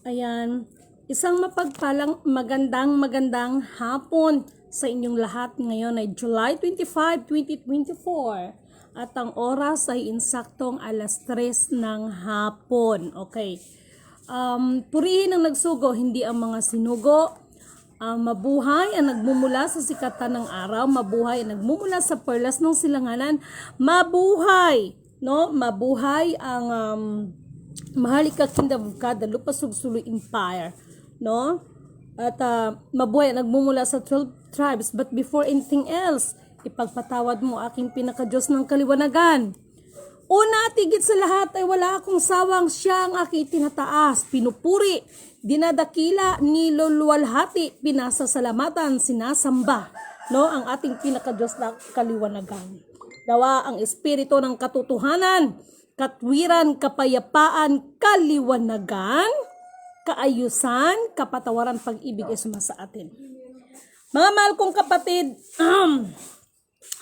Ayan, isang mapagpalang magandang hapon sa inyong lahat. Ngayon ay July 25, 2024 at ang oras ay insaktong alas 3 ng hapon. Okay. Purihin ang nagsugo, hindi ang mga sinugo. Mabuhay ang nagmumula sa sikatan ng araw, mabuhay ang nagmumula sa perlas ng silanganan, mabuhay, no? Mabuhay ang Mahalika Kingdom of God, the Lupa Sugsulu Empire, no? At mabuhay ang nagmumula sa 12 tribes. But before anything else, ipagpatawad mo aking pinaka-Diyos ng kaliwanagan. Una at higit sa lahat ay wala akong sawang siya ang aking tinataas, pinupuri, dinadakila, niluluwalhati, pinasasalamatan, sinasamba, no? Ang ating pinaka-Diyos ng kaliwanagan. Dawa ang espiritu ng katotohanan, katwiran, kapayapaan, kaliwanagan, kaayusan, kapatawaran, pag-ibig ay sumasa atin. Mga mahal kong kapatid,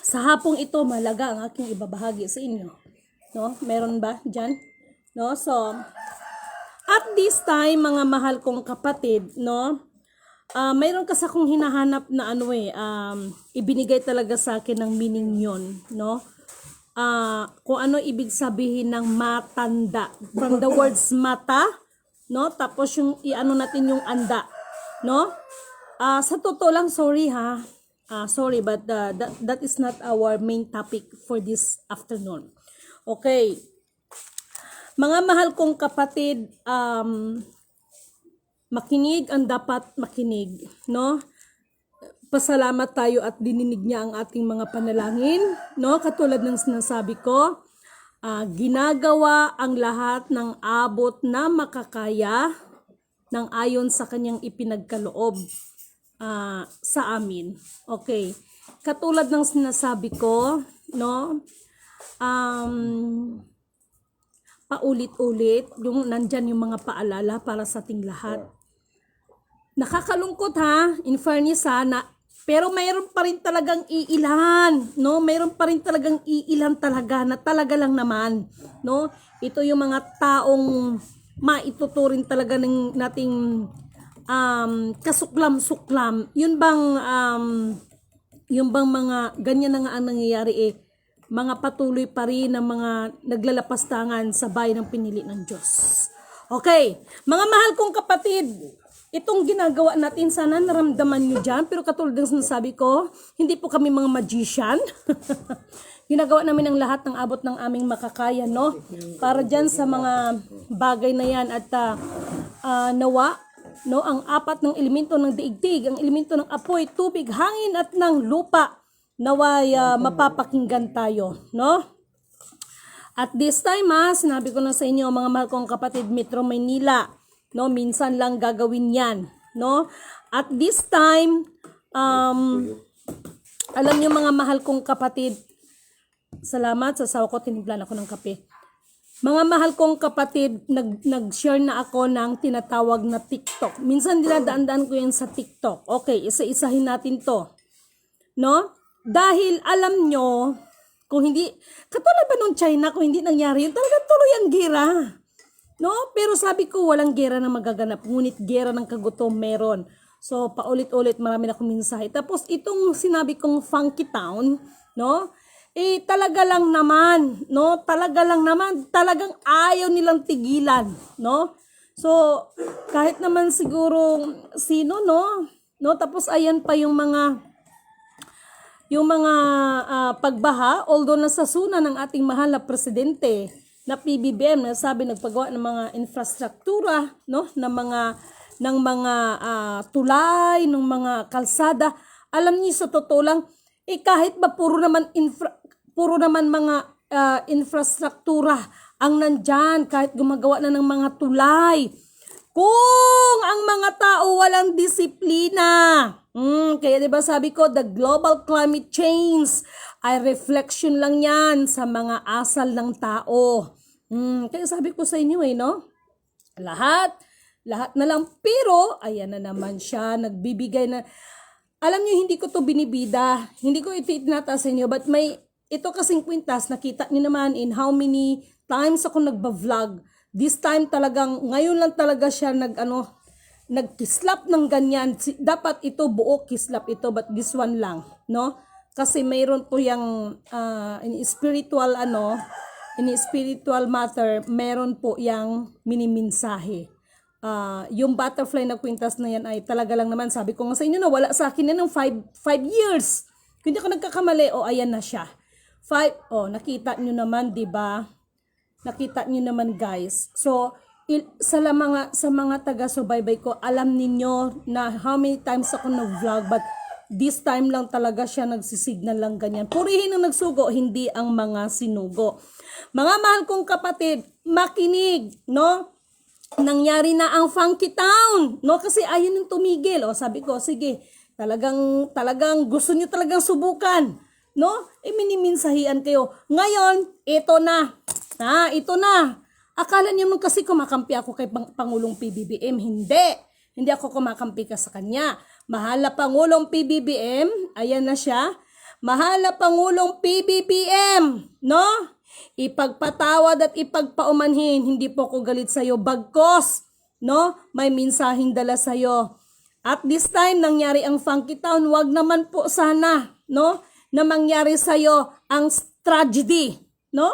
sa hapong ito mahalaga ang aking ibabahagi sa inyo. No? Meron ba dyan? No? So, at this time, mga mahal kong kapatid, no? Mayroon kasi akong hinahanap na ibinigay talaga sa akin ng meaning yon, no? Kung ano ibig sabihin ng matanda. From the words mata, no? Tapos yung natin yung anda, no? Sa totoo lang, sorry ha. Sorry, but that is not our main topic for this afternoon. Okay. Mga mahal kong kapatid, makinig ang dapat makinig, no? Pasalamat tayo at dininig niya ang ating mga panalangin, no? Katulad ng sinasabi ko, ginagawa ang lahat ng abot na makakaya ng ayon sa kanyang ipinagkaloob sa amin. Okay. Katulad ng sinasabi ko, no? Paulit-ulit, yung nandyan yung mga paalala para sa ating lahat. Nakakalungkot ha, in fairness ha, pero mayroon pa rin talagang iilan, no? Mayroon pa rin talagang iilan talaga na talaga lang naman, no? Ito yung mga taong maituturing talaga ng nating kasuklam-suklam. Yun bang mga ganyan na nga ang nangyayari mga patuloy pa rin ng mga naglalapastangan sa bayan ng pinili ng Diyos. Okay, mga mahal kong kapatid, itong ginagawa natin, sana naramdaman nyo dyan, pero katulad ng sinasabi ko, hindi po kami mga magician. Ginagawa namin ang lahat ng abot ng aming makakaya, no? Para dyan sa mga bagay na yan at nawa, no? Ang apat ng elemento ng daigdig, ang elemento ng apoy, tubig, hangin at ng lupa, naway mapapakinggan tayo, no? At this time sinabi ko na sa inyo mga mahal kong kapatid, Metro Manila, no, minsan lang gagawin 'yan, no? At this time alam niyo mga mahal kong kapatid, salamat sa sawa ko, tinimplan ako ng kape. Mga mahal kong kapatid, nag-share na ako ng tinatawag na TikTok. Minsan dinadaan-daan ko 'yan sa TikTok. Okay, isa-isahin natin 'to. No? Dahil alam nyo, kung hindi, katulad ba nung China, kung hindi nangyari yun, talagang tuloy ang gera. No? Pero sabi ko, walang gera na magaganap, ngunit gera ng kagutom meron. So, paulit-ulit, marami na akong mensahe. Tapos, itong sinabi kong funky town, no? Talaga lang naman, no? Talagang ayaw nilang tigilan, no? So, kahit naman siguro, sino, no? Tapos, ayan pa yung mga pagbaha, although nasasuna ng ating mahal na presidente na PBBM na sabi nagpagawa ng mga infrastruktura, no, ng mga tulay, ng mga kalsada. Alam niyo sa totoo lang, kahit ba puro naman mga infrastruktura ang nandyan, kahit gumagawa na ng mga tulay, kung ang mga tao walang disiplina. Kaya diba sabi ko, the global climate change ay reflection lang yan sa mga asal ng tao. Kaya sabi ko sa inyo no? Lahat na lang. Pero, ayan na naman siya, nagbibigay na. Alam niyo, hindi ko to binibida. Hindi ko ito itinataas sa inyo. But ito kasing kwintas, nakita niyo naman in how many times ako nagba-vlog This time talagang, ngayon lang talaga siya nagkislap ng ganyan. Dapat ito buo kislap ito, but this one lang, no? Kasi mayroon po yung in spiritual matter, meron po yung miniminsahe. Yung butterfly na kwintas na yan ay talaga lang naman, sabi ko nga sa inyo na wala sa akin na ng 5 years. Kung hindi ako nagkakamali, ayan na siya. 5, nakita nyo naman, di ba? Nakita nyo naman, guys. So, sa mga taga-subaybay ko, alam ninyo na how many times ako nag-vlog, but this time lang talaga siya nagsisignal lang ganyan. Purihin ang nagsugo, hindi ang mga sinugo. Mga mahal kong kapatid, makinig, no? Nangyari na ang Funky Town, no? Kasi ayun yung tumigil. Sabi ko, sige, talagang gusto niyo talagang subukan, no? Miniminsahian kayo. Ngayon, ito na. Ito na. Akala niyo naman kasi kumakampi ako kay Pangulong PBBM. Hindi ako kumakampi ka sa kanya. Mahal na Pangulong PBBM, ayan na siya. Mahal na Pangulong PBBM, no? Ipagpatawad at ipagpaumanhin, hindi po ako galit sa'yo, bagkos, no? May minsahing dala sa'yo. At this time, nangyari ang Funky Town, wag naman po sana, no? Na mangyari sa'yo ang tragedy, no?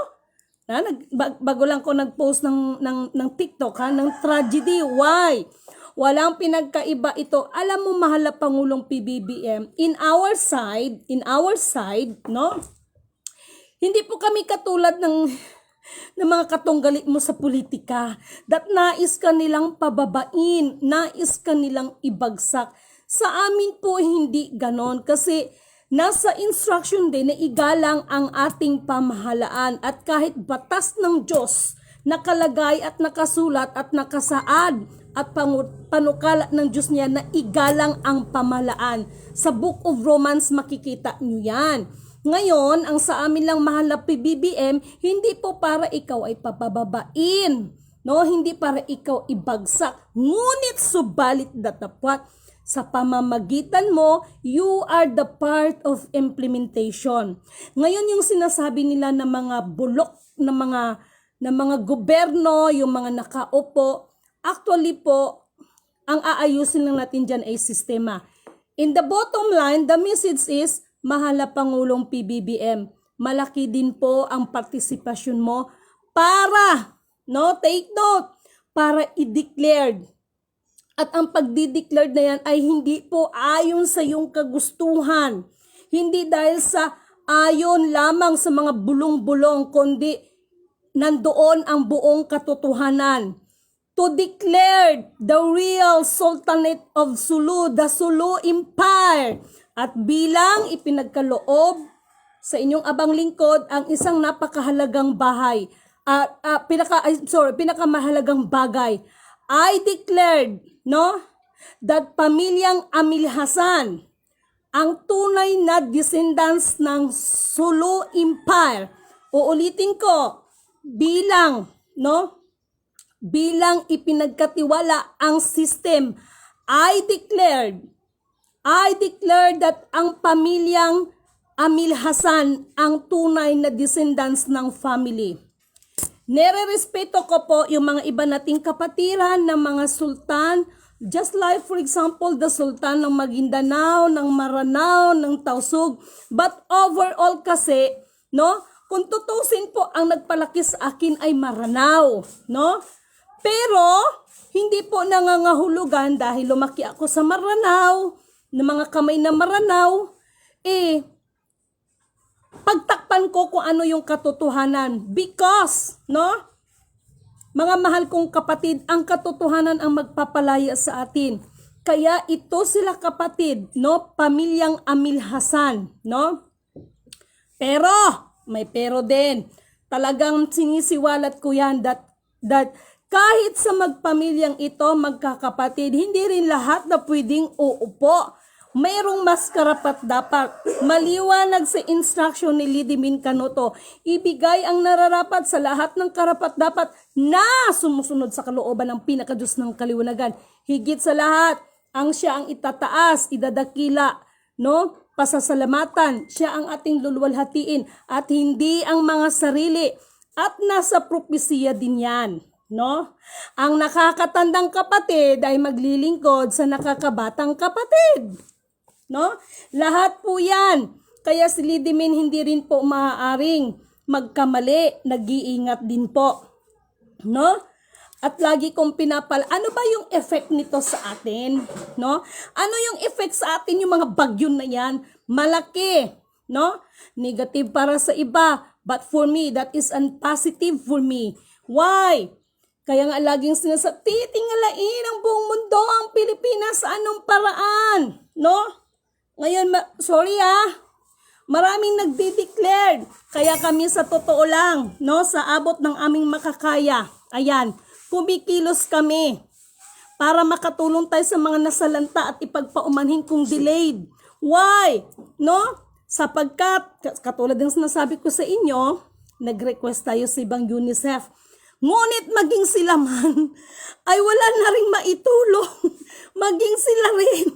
Bago lang ko nag-post ng TikTok, ng tragedy. Why? Walang pinagkaiba ito. Alam mo, mahal na Pangulong PBBM, in our side, no? Hindi po kami katulad ng mga katunggali mo sa politika that nais ka nilang pababain, nais ka nilang ibagsak. Sa amin po hindi ganon kasi nasa instruction din na igalang ang ating pamahalaan at kahit batas ng Diyos nakalagay at nakasulat at nakasaad at panukala ng Diyos niya na igalang ang pamahalaan. Sa Book of Romans makikita nyo yan. Ngayon, ang sa amin lang mahal na PBBM, hindi po para ikaw ay papababain, no? Hindi para ikaw ibagsak. Ngunit subalit datapwat sa pamamagitan mo, you are the part of implementation. Ngayon yung sinasabi nila na mga bulok na mga gobyerno, yung mga nakaupo, actually po, ang aayusin lang natin dyan ay sistema. In the bottom line, the message is, mahal na Pangulong PBBM, malaki din po ang partisipasyon mo para, no, take note, para i-declared. At ang pagdi-declared na yan ay hindi po ayon sa iyong kagustuhan. Hindi dahil sa ayon lamang sa mga bulong-bulong, kundi nandoon ang buong katotohanan. To declare the real Sultanate of Sulu, the Sulu Empire. At bilang ipinagkaloob sa inyong abang lingkod ang isang napakahalagang bahay, pinakamahalagang bagay, I declared, no, that pamilyang Amilhasan, ang tunay na descendants ng Sulu Empire. Uulitin ko, bilang ipinagkatiwala ang system, I declared that ang pamilyang Amilhasan ang tunay na descendants ng family. Nere-respeto ko po yung mga iba nating kapatiran ng mga sultan, just like for example the sultan ng Maguindanao, ng Maranao, ng Tausug. But overall kasi, no, kung tutusin po ang nagpalaki sa akin ay Maranao, no? Pero hindi po nangangahulugan dahil lumaki ako sa Maranao, ng mga kamay na Maranao, pagtakpan ko kung ano yung katotohanan. Because, no? Mga mahal kong kapatid, ang katotohanan ang magpapalaya sa atin. Kaya ito sila kapatid, no? Pamilyang Amilhasan, no? Pero, may pero din. Talagang sinisiwalat ko yan that kahit sa magpamilyang ito, magkakapatid, hindi rin lahat na pwedeng uupo. Mayroong mas karapat-dapat. Maliwanag sa instruction ni Lidimin Canoto, ibigay ang nararapat sa lahat ng karapat-dapat na sumusunod sa kalooban ng pinakadiyos ng kaliwanagan. Higit sa lahat, ang siya ang itataas, idadakila, no? Pasasalamatan, siya ang ating luluwalhatiin at hindi ang mga sarili. At nasa propesiya din yan. no? Ang nakakatandang kapatid ay maglilingkod sa nakakabatang kapatid, no? Lahat po 'yan. Kaya si Lidimin hindi rin po maaaring magkamali, nag-iingat din po, no? At lagi kong ano ba yung effect nito sa atin, no? Ano yung effect sa atin yung mga bagyo na 'yan? Malaki, no? Negative para sa iba, but for me that is positive for me. Why? Kaya nga laging sinasabi, titingalain ang buong mundo ang Pilipinas sa anong paraan, no? Ngayon, maraming nagdi-declare. Kaya kami sa totoo lang, no, sa abot ng aming makakaya, ayan, kumikilos kami para makatulong tayo sa mga nasalanta at ipagpaumanhin kung delayed. Why? No? Sapagkat, katulad ng sinasabi ko sa inyo, nag-request tayo sa ibang UNICEF. Ngunit maging sila man, ay wala na rin maitulong. Maging sila rin.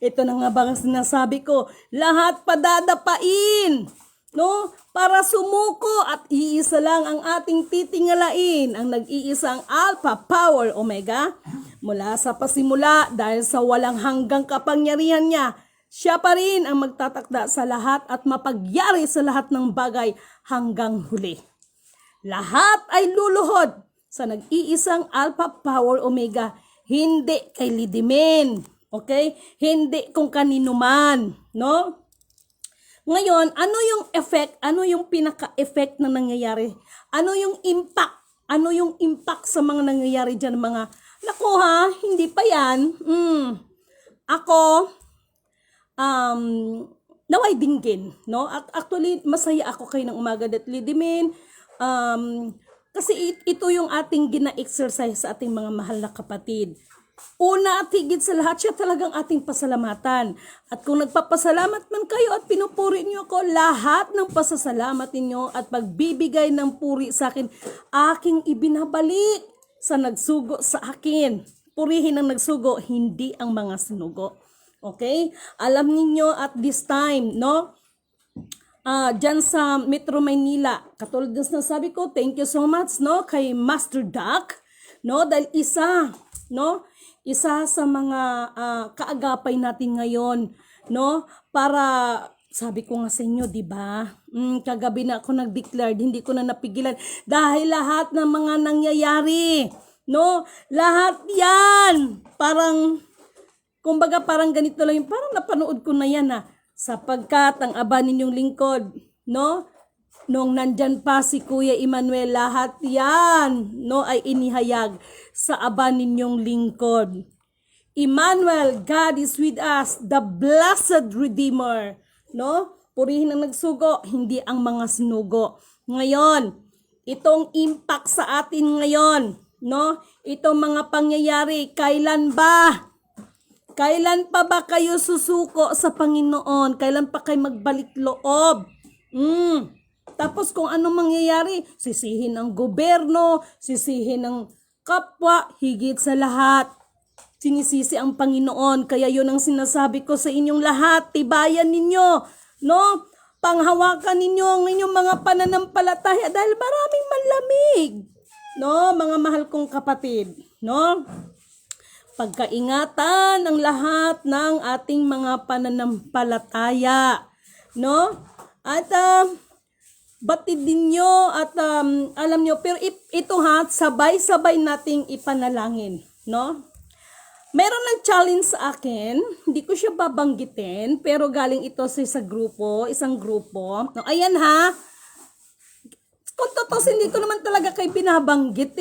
Ito na nga ba ang sinasabi ko, lahat padadapain, no? Para sumuko at iisa lang ang ating titingalain, ang nag-iisang Alpha Power Omega. Mula sa pasimula, dahil sa walang hanggang kapangyarihan niya, siya pa rin ang magtatakda sa lahat at mapagyari sa lahat ng bagay hanggang huli. Lahat ay luluhod sa nag-iisang Alpha Power Omega, hindi kay Lidimin, okay? Hindi kung kanino man, no? Ngayon, ano yung effect, ano yung pinaka-effect na nangyayari? Ano yung impact? Ano yung impact sa mga nangyayari dyan, mga, naku ha, hindi pa yan. Ako, naway dinggin, no? Actually, masaya ako kayo ng umaga at Lidimin. Kasi ito yung ating gina-exercise sa ating mga mahal na kapatid. Una at higit sa lahat, siya talagang ating pasalamatan. At kung nagpapasalamat man kayo at pinupuri niyo ako, lahat ng pasasalamat ninyo at pagbibigay ng puri sa akin, aking ibinabalik sa nagsugo sa akin. Purihin ang nagsugo, hindi ang mga sinugo. Okay? Alam niyo at this time, no? Dyan sa Metro Manila, katulad ng sinasabi ko, thank you so much, no, kay Master Duck, no, dahil isa sa mga kaagapay natin ngayon, no, para, sabi ko nga sa inyo, di ba, kagabi na ako nag-declare, hindi ko na napigilan, dahil lahat ng mga nangyayari, no, lahat yan, parang, kumbaga parang ganito lang, parang napanood ko na yan sapagkat ang aba ninyong lingkod, no? Nung nandyan pa si Kuya Emmanuel, lahat yan, no, ay inihayag sa aba ninyong lingkod. Emmanuel, God is with us, the blessed Redeemer, no? Purihin ang nagsugo, hindi ang mga sinugo. Ngayon, itong impact sa atin ngayon, no? Itong mga pangyayari, kailan ba? Kailan pa ba kayo susuko sa Panginoon? Kailan pa kayo magbalik loob? Tapos kung ano mangyayari, sisihin ng gobyerno, sisihin ng kapwa, higit sa lahat. Sinisisi ang Panginoon. Kaya yun ang sinasabi ko sa inyong lahat. Tibayan ninyo, no? Panghawakan ninyo ang inyong mga pananampalataya dahil maraming manlamig. No, mga mahal kong kapatid, no? Pagkaingatan ang lahat ng ating mga pananampalataya, no? At batid din nyo at alam nyo, pero ito sabay-sabay nating ipanalangin, no? Meron nag-challenge sa akin, hindi ko siya babanggitin, pero galing ito sa isang grupo. No, ayan kung totoo, hindi ko naman talaga kayo binabanggit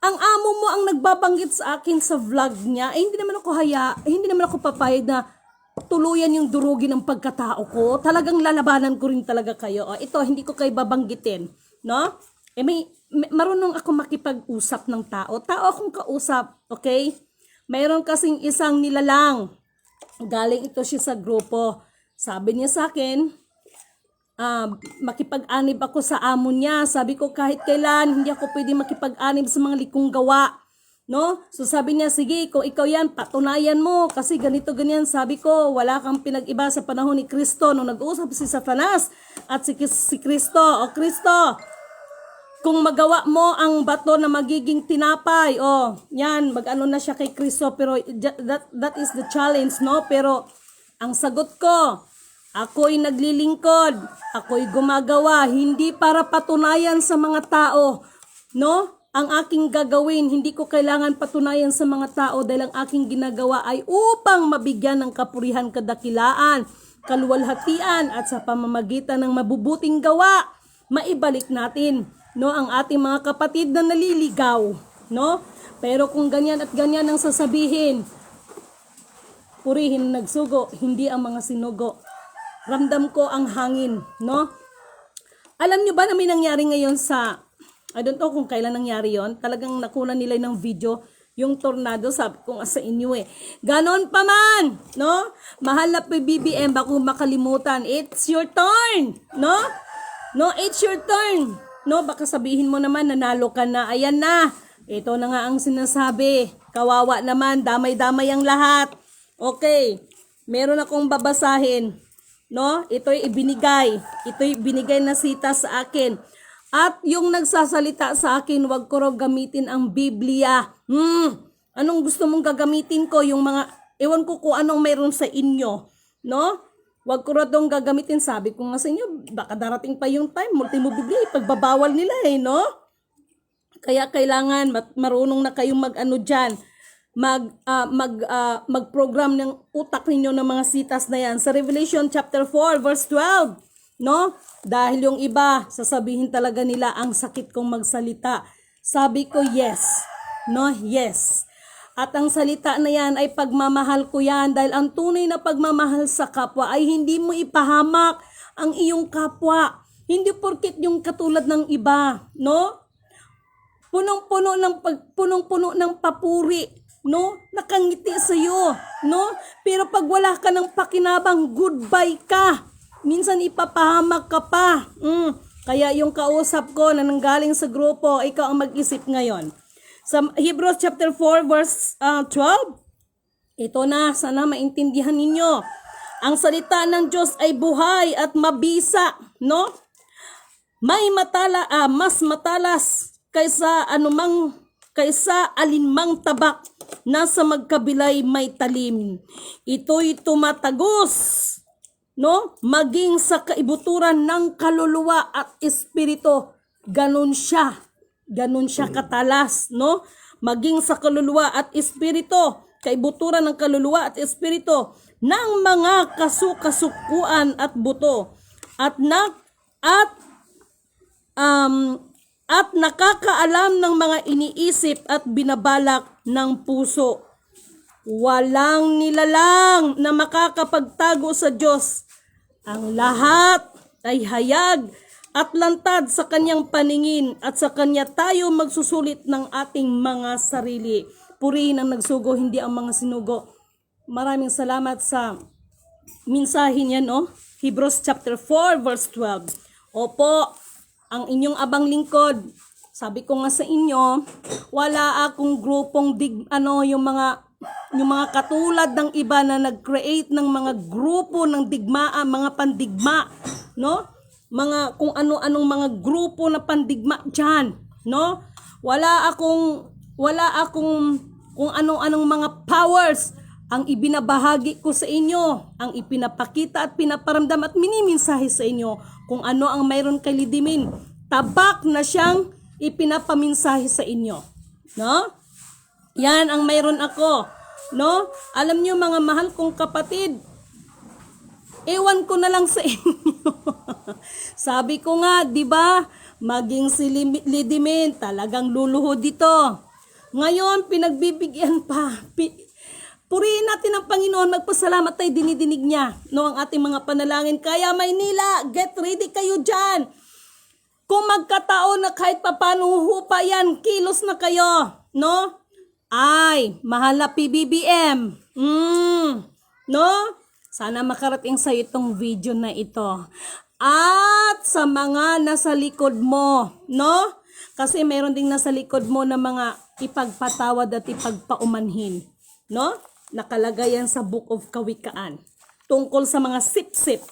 Ang amo mo ang nagbabanggit sa akin sa vlog niya, hindi naman ako papayag na tuluyan yung durugin ng pagkatao ko. Talagang lalabanan ko rin talaga kayo. Ito, hindi ko kayo babanggitin, no? Marunong ako makipag-usap ng tao. Tao akong kausap, okay? Mayroon kasing isang nilalang. Galing ito siya sa grupo. Sabi niya sa akin, makipag-anib ako sa amo niya. Sabi ko kahit kailan hindi ako pwede makipag-anib sa mga likong gawa, no? So sabi niya, sige, kung ikaw yan, patunayan mo kasi ganito ganyan. Sabi ko, wala kang pinag-iba sa panahon ni Kristo nung nag-uusap si Satanas at si Kristo. O Kristo, kung magawa mo ang bato na magiging tinapay, oh, yan, mag-ano na siya kay Kristo, pero that is the challenge, no? Pero, ang sagot ko, ako'y naglilingkod, ako'y gumagawa, hindi para patunayan sa mga tao, no? Ang aking gagawin, hindi ko kailangan patunayan sa mga tao dahil ang aking ginagawa ay upang mabigyan ng kapurihan, kadakilaan, kaluwalhatian at sa pamamagitan ng mabubuting gawa, maibalik natin, no, ang ating mga kapatid na naliligaw, no? Pero kung ganyan at ganyan ang sasabihin, purihin ang nagsugo, hindi ang mga sinugo. Ramdam ko ang hangin, no? Alam nyo ba na may nangyari ngayon sa, I don't know kung kailan nangyari yon, talagang nakuha nila ng video, yung tornado, sabi ko nga sa inyo eh. Ganon pa man, no? Mahal na PBBM, baka makalimutan, it's your turn, no? No, it's your turn. No, baka sabihin mo naman, nanalo ka na. Ayan na. Ito na nga ang sinasabi. Kawawa naman, damay-damay ang lahat. Okay, meron akong babasahin. No, ito'y ibinigay. Ito'y binigay na sita sa akin. At yung nagsasalita sa akin, wag ko raw gamitin ang Biblia. Anong gusto mong gagamitin ko? Yung mga, ewan ko kung anong mayroon sa inyo. No? Wag ko raw dong gagamitin. Sabi ko nga sa inyo, baka darating pa yung time, multimo Biblia, pagbabawal nila eh, no? Kaya kailangan marunong na kayong mag-ano dyan, mag-program ng utak ninyo ng mga sitas na yan. Sa Revelation chapter 4, verse 12, no? Dahil yung iba, sasabihin talaga nila, ang sakit kong magsalita. Sabi ko, yes. No? Yes. At ang salita na yan ay pagmamahal ko yan dahil ang tunay na pagmamahal sa kapwa ay hindi mo ipahamak ang iyong kapwa. Hindi porket yung katulad ng iba, no? Punong-puno ng papuri, no? Nakangiti sa iyo, no? Pero pag wala ka ng pakinabang, goodbye ka. Minsan ipapahamak ka pa. Kaya yung kausap ko na nanggaling sa grupo, ikaw ang mag-isip ngayon. Sa Hebrews chapter 4 verse 12, ito na, sana maintindihan ninyo. Ang salita ng Diyos ay buhay at mabisa, no? Mas matalas kaysa alinmang tabak na sa magkabilay may talim. Ito'y tumatagos, no? Maging sa kaibuturan ng kaluluwa at espiritu. Ganun siya katalas, no? Maging sa kaluluwa at espiritu, kaibuturan ng kaluluwa at espiritu ng mga kasukasukuan at buto at nakakaalam ng mga iniisip at binabalak ng puso. Walang nilalang na makakapagtago sa Diyos. Ang lahat ay hayag at lantad sa kanyang paningin at sa kanya tayo magsusulit ng ating mga sarili. Purihin ang nagsugo, hindi ang mga sinugo. Maraming salamat sa mensahe niya, no? Hebrews chapter 4 verse 12. Opo, ang inyong abang lingkod. Sabi ko nga sa inyo, wala akong grupong yung mga katulad ng iba na nag-create ng mga grupo ng digmaan, mga pandigma, no? Mga kung ano-anong mga grupo na pandigma diyan, no? Wala akong kung anong-anong mga powers ang ibinabahagi ko sa inyo, ang ipinapakita at pinaparamdam at minimensahe sa inyo kung ano ang mayroon kay Lidimin. Tabak na siyang ipinapaminsahe sa inyo, no? Yan ang mayroon ako, no? Alam niyo mga mahal kong kapatid, ewan ko na lang sa inyo. Sabi ko nga, di ba, maging si Lidimin, talagang luluhod dito. Ngayon, pinagbibigyan pa. Purihin natin ang Panginoon, magpasalamat tayo, dinidinig niya, no, ang ating mga panalangin. Kaya Maynila, get ready kayo dyan. Kung magkataon na kahit papano hupa yan, kilos na kayo, no? Ay, mahal na PBBM. No? Sana makarating sa itong video na ito. At sa mga nasa likod mo, no? Kasi meron ding nasa likod mo na mga ipagpatawad at ipagpaumanhin, no? Nakalagay yan sa Book of Kawikaan. Tungkol sa mga sip-sip,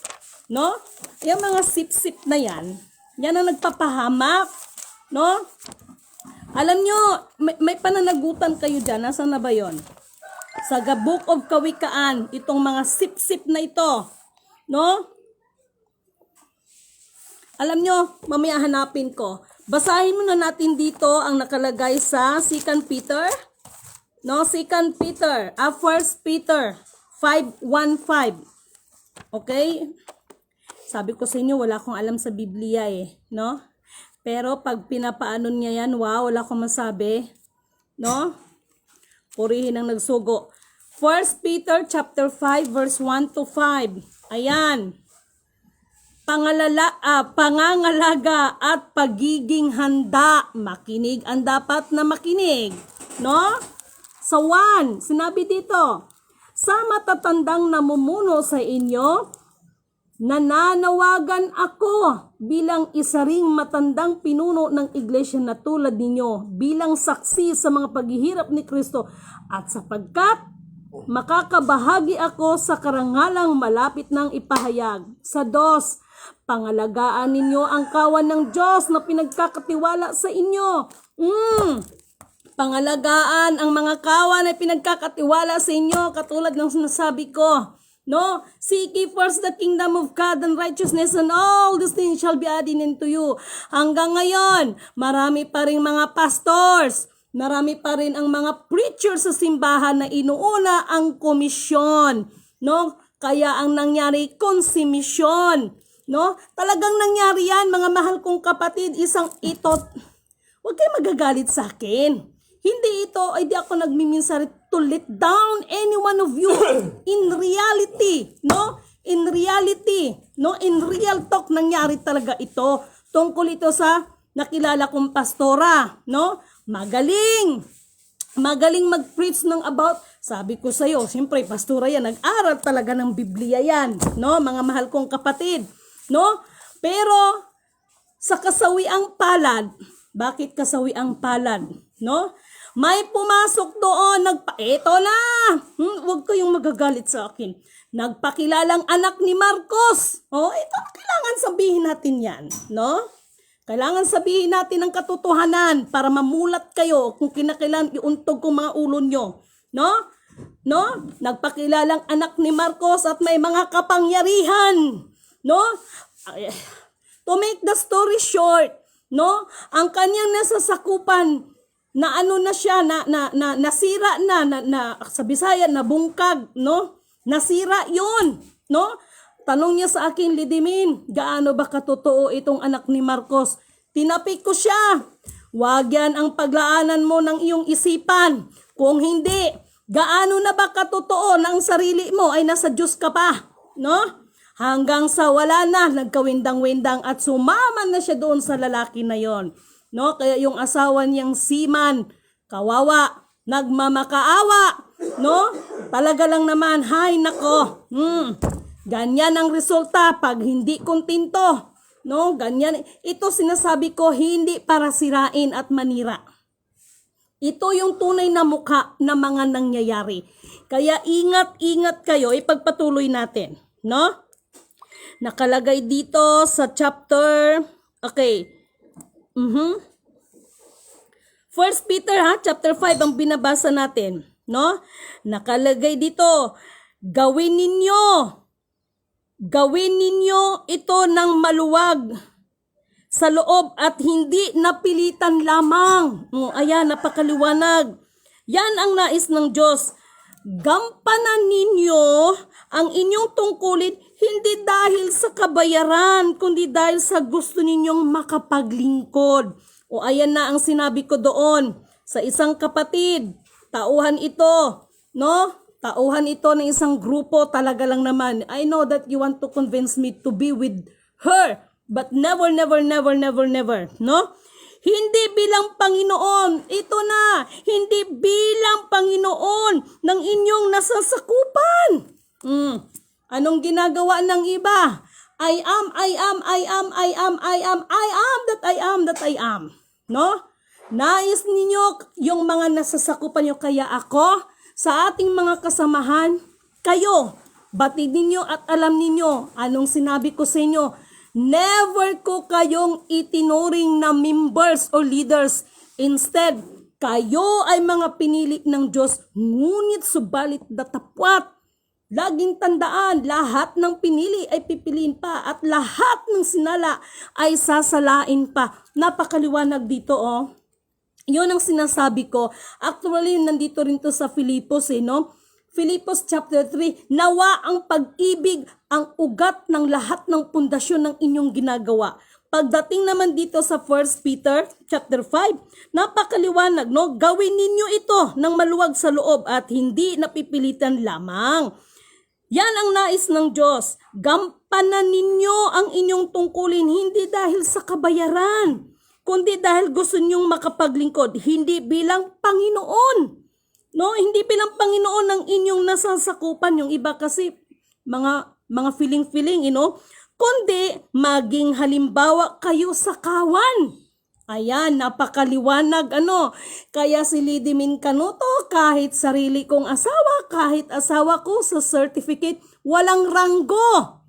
no? Yung mga sip-sip na yan, yan ang nagpapahamak, No? Alam nyo, may pananagutan kayo dyan. Nasaan na ba yon? Sa Book of Kawikaan, itong mga sip-sip na ito. No? Alam nyo, mamaya hanapin ko. Basahin muna natin dito ang nakalagay sa 2 Peter. No, 2 Peter. 1 Peter 5:1-5. Okay? Sabi ko sa inyo, wala akong alam sa Biblia eh. No? Pero pag pinapaano niya yan, wow, wala akong masabi. No? Purihin ang nagsugo. 1 Peter chapter 5 verse 1-5. Ayan. Pangangalaga at pagiging handa. Makinig ang dapat na makinig. No? Sa 1, sinabi dito, sa matatandang namumuno sa inyo, nananawagan ako bilang isa ring matandang pinuno ng iglesia na tulad ninyo, bilang saksi sa mga paghihirap ni Kristo, at sapagkat makakabahagi ako sa karangalang malapit ng ipahayag. Sa 2, pangalagaan ninyo ang kawan ng Diyos na pinagkakatiwala sa inyo. Pangalagaan ang mga kawan na pinagkakatiwala sa inyo, katulad ng sinasabi ko. No? Seek ye first the kingdom of God and righteousness, and all these things shall be added unto you. Hanggang ngayon, marami pa rin mga pastors, marami pa rin ang mga preachers sa simbahan na inuuna ang komisyon. No? Kaya ang nangyari, konsumisyon. No? Talagang nangyari yan, mga mahal kong kapatid, isang ito. Huwag kayo magagalit sa akin. Hindi ito, ay di ako nagmiminsari to let down any one of you. In reality, no? In reality, no? In real talk, nangyari talaga ito. Tungkol ito sa nakilala kong pastora, no? Magaling mag-preach ng about, sabi ko sa'yo, siyempre, pastora yan, nag-aral talaga ng Biblia yan, no? Mga mahal kong kapatid, no? Pero, sa kasawiang palad, bakit kasawiang palad, no? May pumasok doon, ito na! Huwag kayong magagalit sa akin. Nagpakilalang anak ni Marcos. Ito, kailangan sabihin natin yan, no? Kailangan sabihin natin ang katotohanan para mamulat kayo kung kinakailangan iuntog kong mga ulo nyo, no? No? Nagpakilalang anak ni Marcos at may mga kapangyarihan, no? To make the story short, no? Ang kanyang nasasakupan na ano na siya, nasira na sa Bisaya, nabungkag, no? Nasira yun, no? Tanong niya sa akin, Lidimin, gaano ba katotoo itong anak ni Marcos? Tinapik ko siya. Wag yan ang paglaanan mo ng iyong isipan. Kung hindi, gaano na ba katotoo na ang sarili mo ay nasa Diyos ka pa, no? Hanggang sa wala na, nagkawindang-windang at sumaman na siya doon sa lalaki na yon. No, kaya yung asawa niyang Siman, kawawa, nagmamakaawa, no? Talaga lang naman, hay nako. Ganyan ang resulta pag hindi kontento, no? Ganyan. Ito sinasabi ko hindi para sirain at manira. Ito yung tunay na mukha ng mga nangyayari. Kaya ingat-ingat kayo, ipagpatuloy natin, no? Nakalagay dito sa chapter, okay. 1 Peter chapter 5 ang binabasa natin, no? Nakalagay dito, gawin ninyo ito ng maluwag sa loob at hindi napilitan lamang. Ayan, napakaliwanag. Yan ang nais ng Diyos. Gampanan ninyo ang inyong tungkulin hindi dahil sa kabayaran, kundi dahil sa gusto ninyong makapaglingkod. O ayan na ang sinabi ko doon sa isang kapatid. Tauhan ito, no? Tauhan ito ng isang grupo, talaga lang naman. I know that you want to convince me to be with her, but never, no? Hindi bilang Panginoon, ito na, hindi bilang Panginoon ng inyong nasasakupan. Anong ginagawa ng iba? I am that I am. No? Nais ninyo yung mga nasasakupan nyo, kaya ako, sa ating mga kasamahan, kayo, batid ninyo at alam ninyo, anong sinabi ko sa inyo, Never ko kayong itinuring na members o leaders. Instead, kayo ay mga pinili ng Diyos, ngunit subalit datapwat. Laging tandaan, lahat ng pinili ay pipiliin pa at lahat ng sinala ay sasalain pa. Napakaliwanag dito, oh. Yun ang sinasabi ko. Actually, nandito rin to sa Filipos, no? Filipos chapter 3, nawa ang pag-ibig ang ugat ng lahat ng pundasyon ng inyong ginagawa. Pagdating naman dito sa 1 Peter chapter 5, napakaliwanag, no? Gawin ninyo ito ng maluwag sa loob at hindi napipilitan lamang. Yan ang nais ng Diyos. Gampanan ninyo ang inyong tungkulin hindi dahil sa kabayaran, kundi dahil gusto ninyong makapaglingkod, hindi bilang Panginoon. No, hindi bilang Panginoon ng inyong nasasakupan. Yung iba kasi mga feeling, kundi maging halimbawa kayo sa kawan. Ayan, napakaliwanag, Kaya si Lidimin Canuto, kahit sarili kong asawa, kahit asawa ko sa certificate, walang ranggo.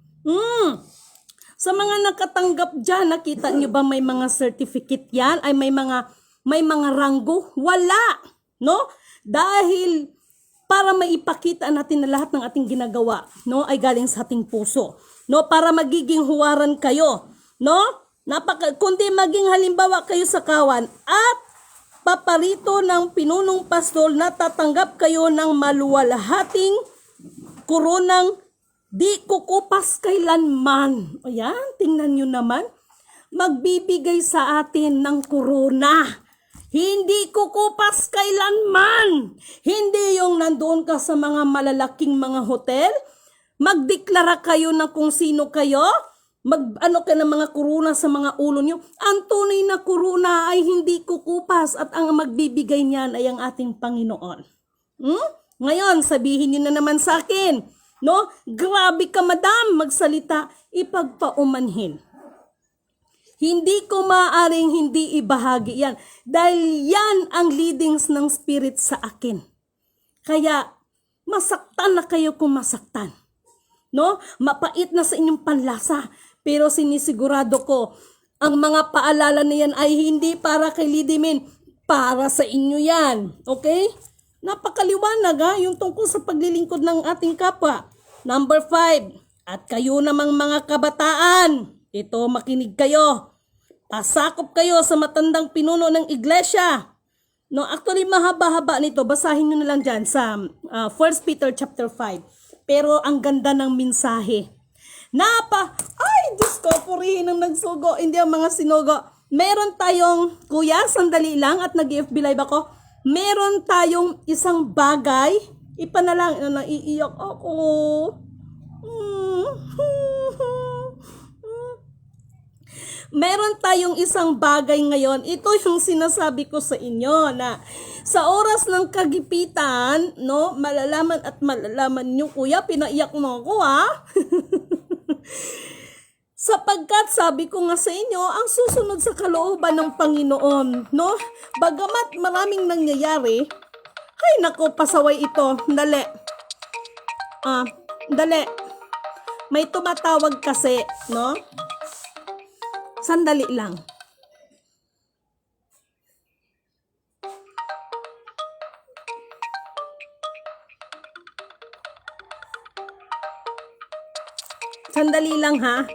Sa mga nakatanggap dyan, nakita nyo ba may mga certificate yan? Ay may mga ranggo? Wala, no? Dahil para maipakita natin na lahat ng ating ginagawa, no, ay galing sa ating puso, no? Para magiging huwaran kayo, no? Kundi maging halimbawa kayo sa kawan at paparito ng pinunong pastol na tatanggap kayo ng maluwalhating koronang di kukupas kailanman. Ayan, tingnan nyo naman. Magbibigay sa atin ng korona. Hindi kukupas kailanman. Hindi yung nandoon ka sa mga malalaking mga hotel, magdeklara kayo na kung sino kayo, ka ng mga korona sa mga ulo nyo. Ang tunay na korona ay hindi kukupas at ang magbibigay niyan ay ang ating Panginoon. Ngayon, sabihin niyo na naman sa akin, no? Grabe ka, madam, magsalita, ipagpaumanhin. Hindi ko maaaring hindi ibahagi yan dahil yan ang leadings ng Spirit sa akin. Kaya, masaktan na kayo kung masaktan. No? Mapait na sa inyong panlasa. Pero sinisigurado ko, ang mga paalala na yan ay hindi para kay Lidimin, para sa inyo yan. Okay? Napakaliwanag, yung tungkol sa paglilingkod ng ating kapwa. Number 5, at kayo namang mga kabataan, ito makinig kayo. Pasakop kayo sa matandang pinuno ng iglesia. No, actually mahaba-haba nito, basahin niyo na lang diyan sa 1 Peter chapter 5. Pero ang ganda ng mensahe. Ay, Diyos ko, purihin ang nagsugo, hindi ang mga sinugo. Meron tayong, kuya, sandali lang at nag-FB live ako. Meron tayong isang bagay, ipanalang, naiiyak ako. Meron tayong isang bagay ngayon. Ito yung sinasabi ko sa inyo na sa oras ng kagipitan, no, malalaman nyo, kuya, pinaiyak mo ako, Sapagkat sabi ko nga sa inyo, ang susunod sa kalooban ng Panginoon, no? Bagamat maraming nangyayari, ay nako, pasaway ito. Dali. Dali. May tumatawag kasi, no? Sandali lang. Sandali lang, ha?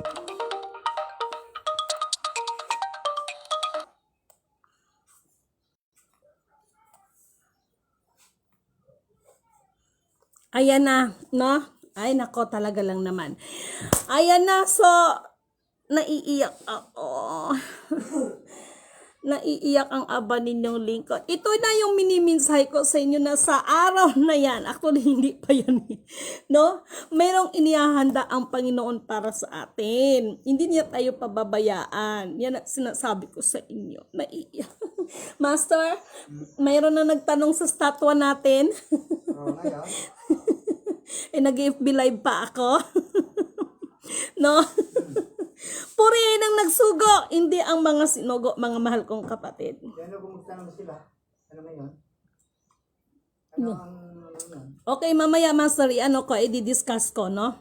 Ayan na, no? Ay, nako, talaga lang naman. Ayan na, so, naiiyak ako. Naiiyak ang aba ninyong lingkod. Ito na yung miniminsahe ko sa inyo na sa araw na yan. Actually, hindi pa yan. No? Mayroong inihahanda ang Panginoon para sa atin. Hindi niya tayo pababayaan. Yan ang sinasabi ko sa inyo. Naiiyak. Master, mayroon na nagtanong sa statwa natin. Nag-FB live pa ako. No? Purihin ang nagsugo, hindi ang mga sinugo, mga mahal kong kapatid. Kumusta naman sila? Ano ba yun? Okay, mamaya, Master, i-discuss ko, no?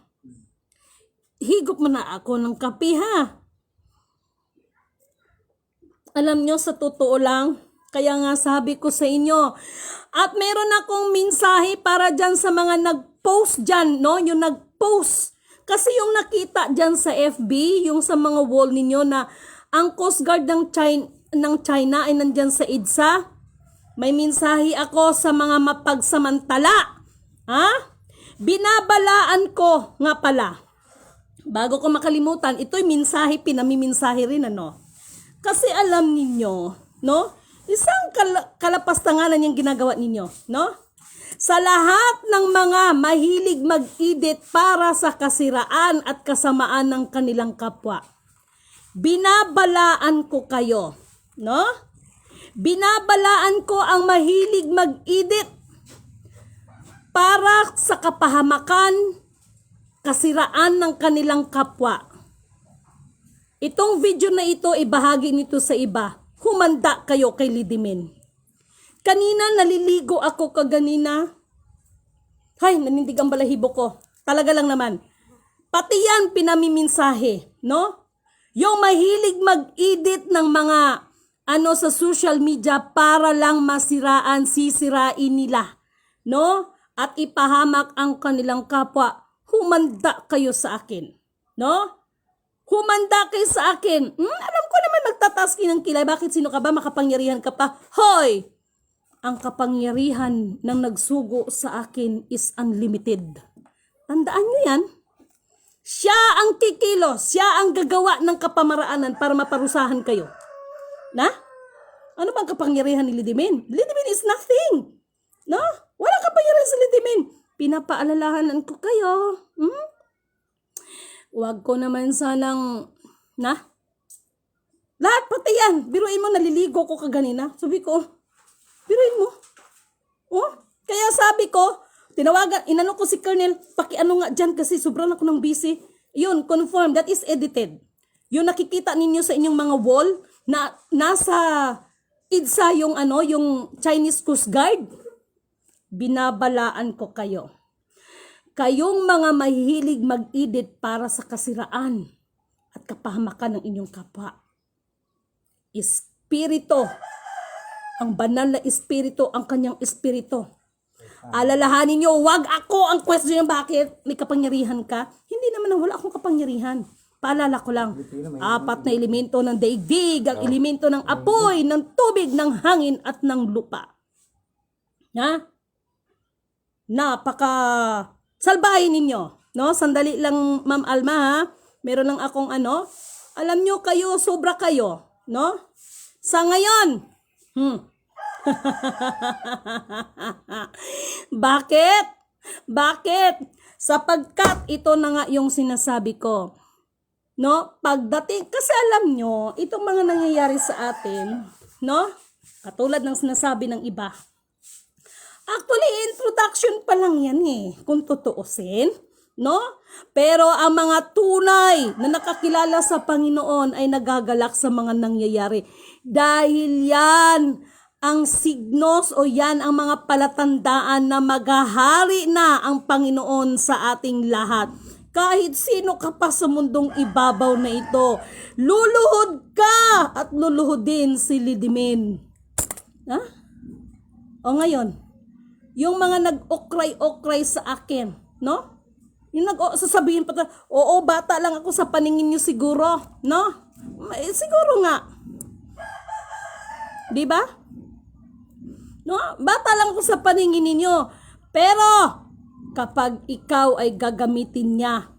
higop mo na ako ng kape ha. Alam nyo, sa totoo lang, kaya nga sabi ko sa inyo, at meron akong mensahe para dyan sa mga nag-post dyan, no? Yung nag-post. Kasi yung nakita dyan sa FB, yung sa mga wall ninyo na ang Coast Guard ng China ay nandyan sa EDSA, may mensahe ako sa mga mapagsamantala. Ha? Binabalaan ko nga pala. Bago ko makalimutan, ito'y mensahe, pinamimensahe rin ano. Kasi alam ninyo, no? Isang kalapastanganan yung ginagawa ninyo, no? Sa lahat ng mga mahilig mag-edit para sa kasiraan at kasamaan ng kanilang kapwa, binabalaan ko kayo, no? Binabalaan ko ang mahilig mag-edit para sa kapahamakan, kasiraan ng kanilang kapwa. Itong video na ito, ibahagi nito sa iba. Humanda kayo kay Lidimen. Kanina naliligo ako kaganina. Hay, nanindig ang balahibo ko. Talaga lang naman. Pati yan pinamiminsahe, no? Yung mahilig mag-edit ng mga sa social media para lang masiraan, sisirain nila, no? At ipahamak ang kanilang kapwa. Humanda kayo sa akin, no? Humanda kayo sa akin. Alam ko naman magtataas kayo ng kilay. Bakit sino ka ba? Makapangyarihan ka pa. Hoy! Ang kapangyarihan ng nagsugo sa akin is unlimited. Tandaan nyo yan. Siya ang kikilos. Siya ang gagawa ng kapamaraanan para maparusahan kayo. Na? Ano bang kapangyarihan ni Lidimen? Lidimen is nothing. No? Wala kapangyarihan sa Lidimen. Pinapaalalahanan ko kayo. Huwag ko naman sanang, lahat pati yan. Biruin mo, naliligo ko kaganina. Sabi ko, biruin mo. Kaya sabi ko, tinawagan, inano ko si Colonel, pakiano nga dyan kasi sobrang ako ng busy. Yun, confirm, that is edited. Yung nakikita ninyo sa inyong mga wall, na nasa EDSA yung yung Chinese Coast Guard, binabalaan ko kayo. Kayong mga mahihilig mag-edit para sa kasiraan at kapahamakan ng inyong kapwa. Espiritu, ang banal na espiritu, ang kanyang espiritu. Alalahanin nyo, wag ako ang question yung bakit may kapangyarihan ka. Hindi naman na wala akong kapangyarihan. Paalala ko lang, 4 na elemento ng daigdig, ang elemento ng apoy, ng tubig, ng hangin at ng lupa. Salbahin ninyo, no? Sandali lang, Ma'am Alma, ha? Meron lang akong alam nyo kayo, sobra kayo, no? Sa ngayon, Bakit? Sapagkat ito na nga yung sinasabi ko, no? Pagdating, kasi alam nyo, itong mga nangyayari sa atin, no? Katulad ng sinasabi ng iba, actually, introduction pa lang yan kung tutuusin, no? Pero ang mga tunay na nakakilala sa Panginoon ay nagagalak sa mga nangyayari. Dahil yan ang signos o yan ang mga palatandaan na maghahari na ang Panginoon sa ating lahat. Kahit sino ka pa sa mundong ibabaw na ito, luluhod ka at luluhod din si Lidimen. O ngayon, yung mga nag-okray-okray sa akin, no? Yung sasabihin pa, oo, bata lang ako sa paningin nyo siguro, no? Siguro nga. Di ba? No? Bata lang ako sa paningin ninyo. Pero, kapag ikaw ay gagamitin niya,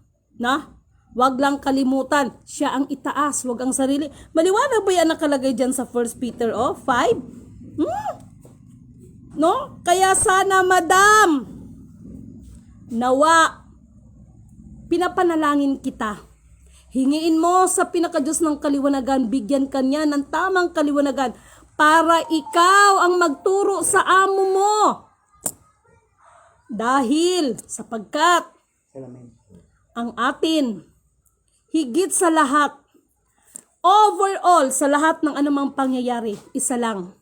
wag lang kalimutan, siya ang itaas, wag ang sarili. Maliwanag ba yan nakalagay dyan sa 1 Peter 5? No? Kaya sana, madam, nawa, pinapanalangin kita. Hingiin mo sa pinakadiyos ng kaliwanagan, bigyan ka niya ng tamang kaliwanagan para ikaw ang magturo sa amo mo. Dahil, sapagkat, ang atin, higit sa lahat, overall, sa lahat ng anumang pangyayari, isa lang,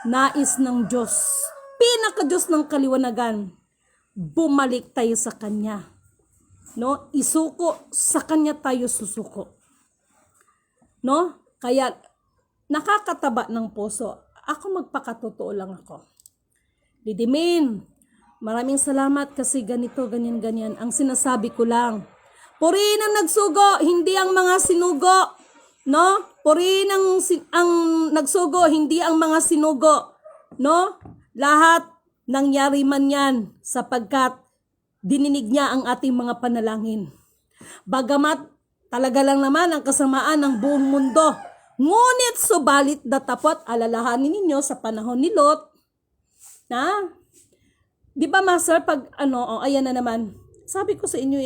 nais ng Diyos, pinaka-Diyos ng kaliwanagan, bumalik tayo sa Kanya. no? Isuko, sa Kanya tayo susuko. No? Kaya, nakakataba ng puso. Ako magpakatotoo lang ako. Didimin, maraming salamat kasi ganito, ganyan. Ang sinasabi ko lang, purihin ang nagsugo, hindi ang mga sinugo. No? Purihin ang nagsugo, hindi ang mga sinugo. No? Lahat nangyari man yan sapagkat dininig niya ang ating mga panalangin. Bagamat talaga lang naman ang kasamaan ng buong mundo. Ngunit subalit datapot alalahanin ninyo sa panahon ni Lot. Na? Di ba, Master, pag ayan na naman. Sabi ko sa inyo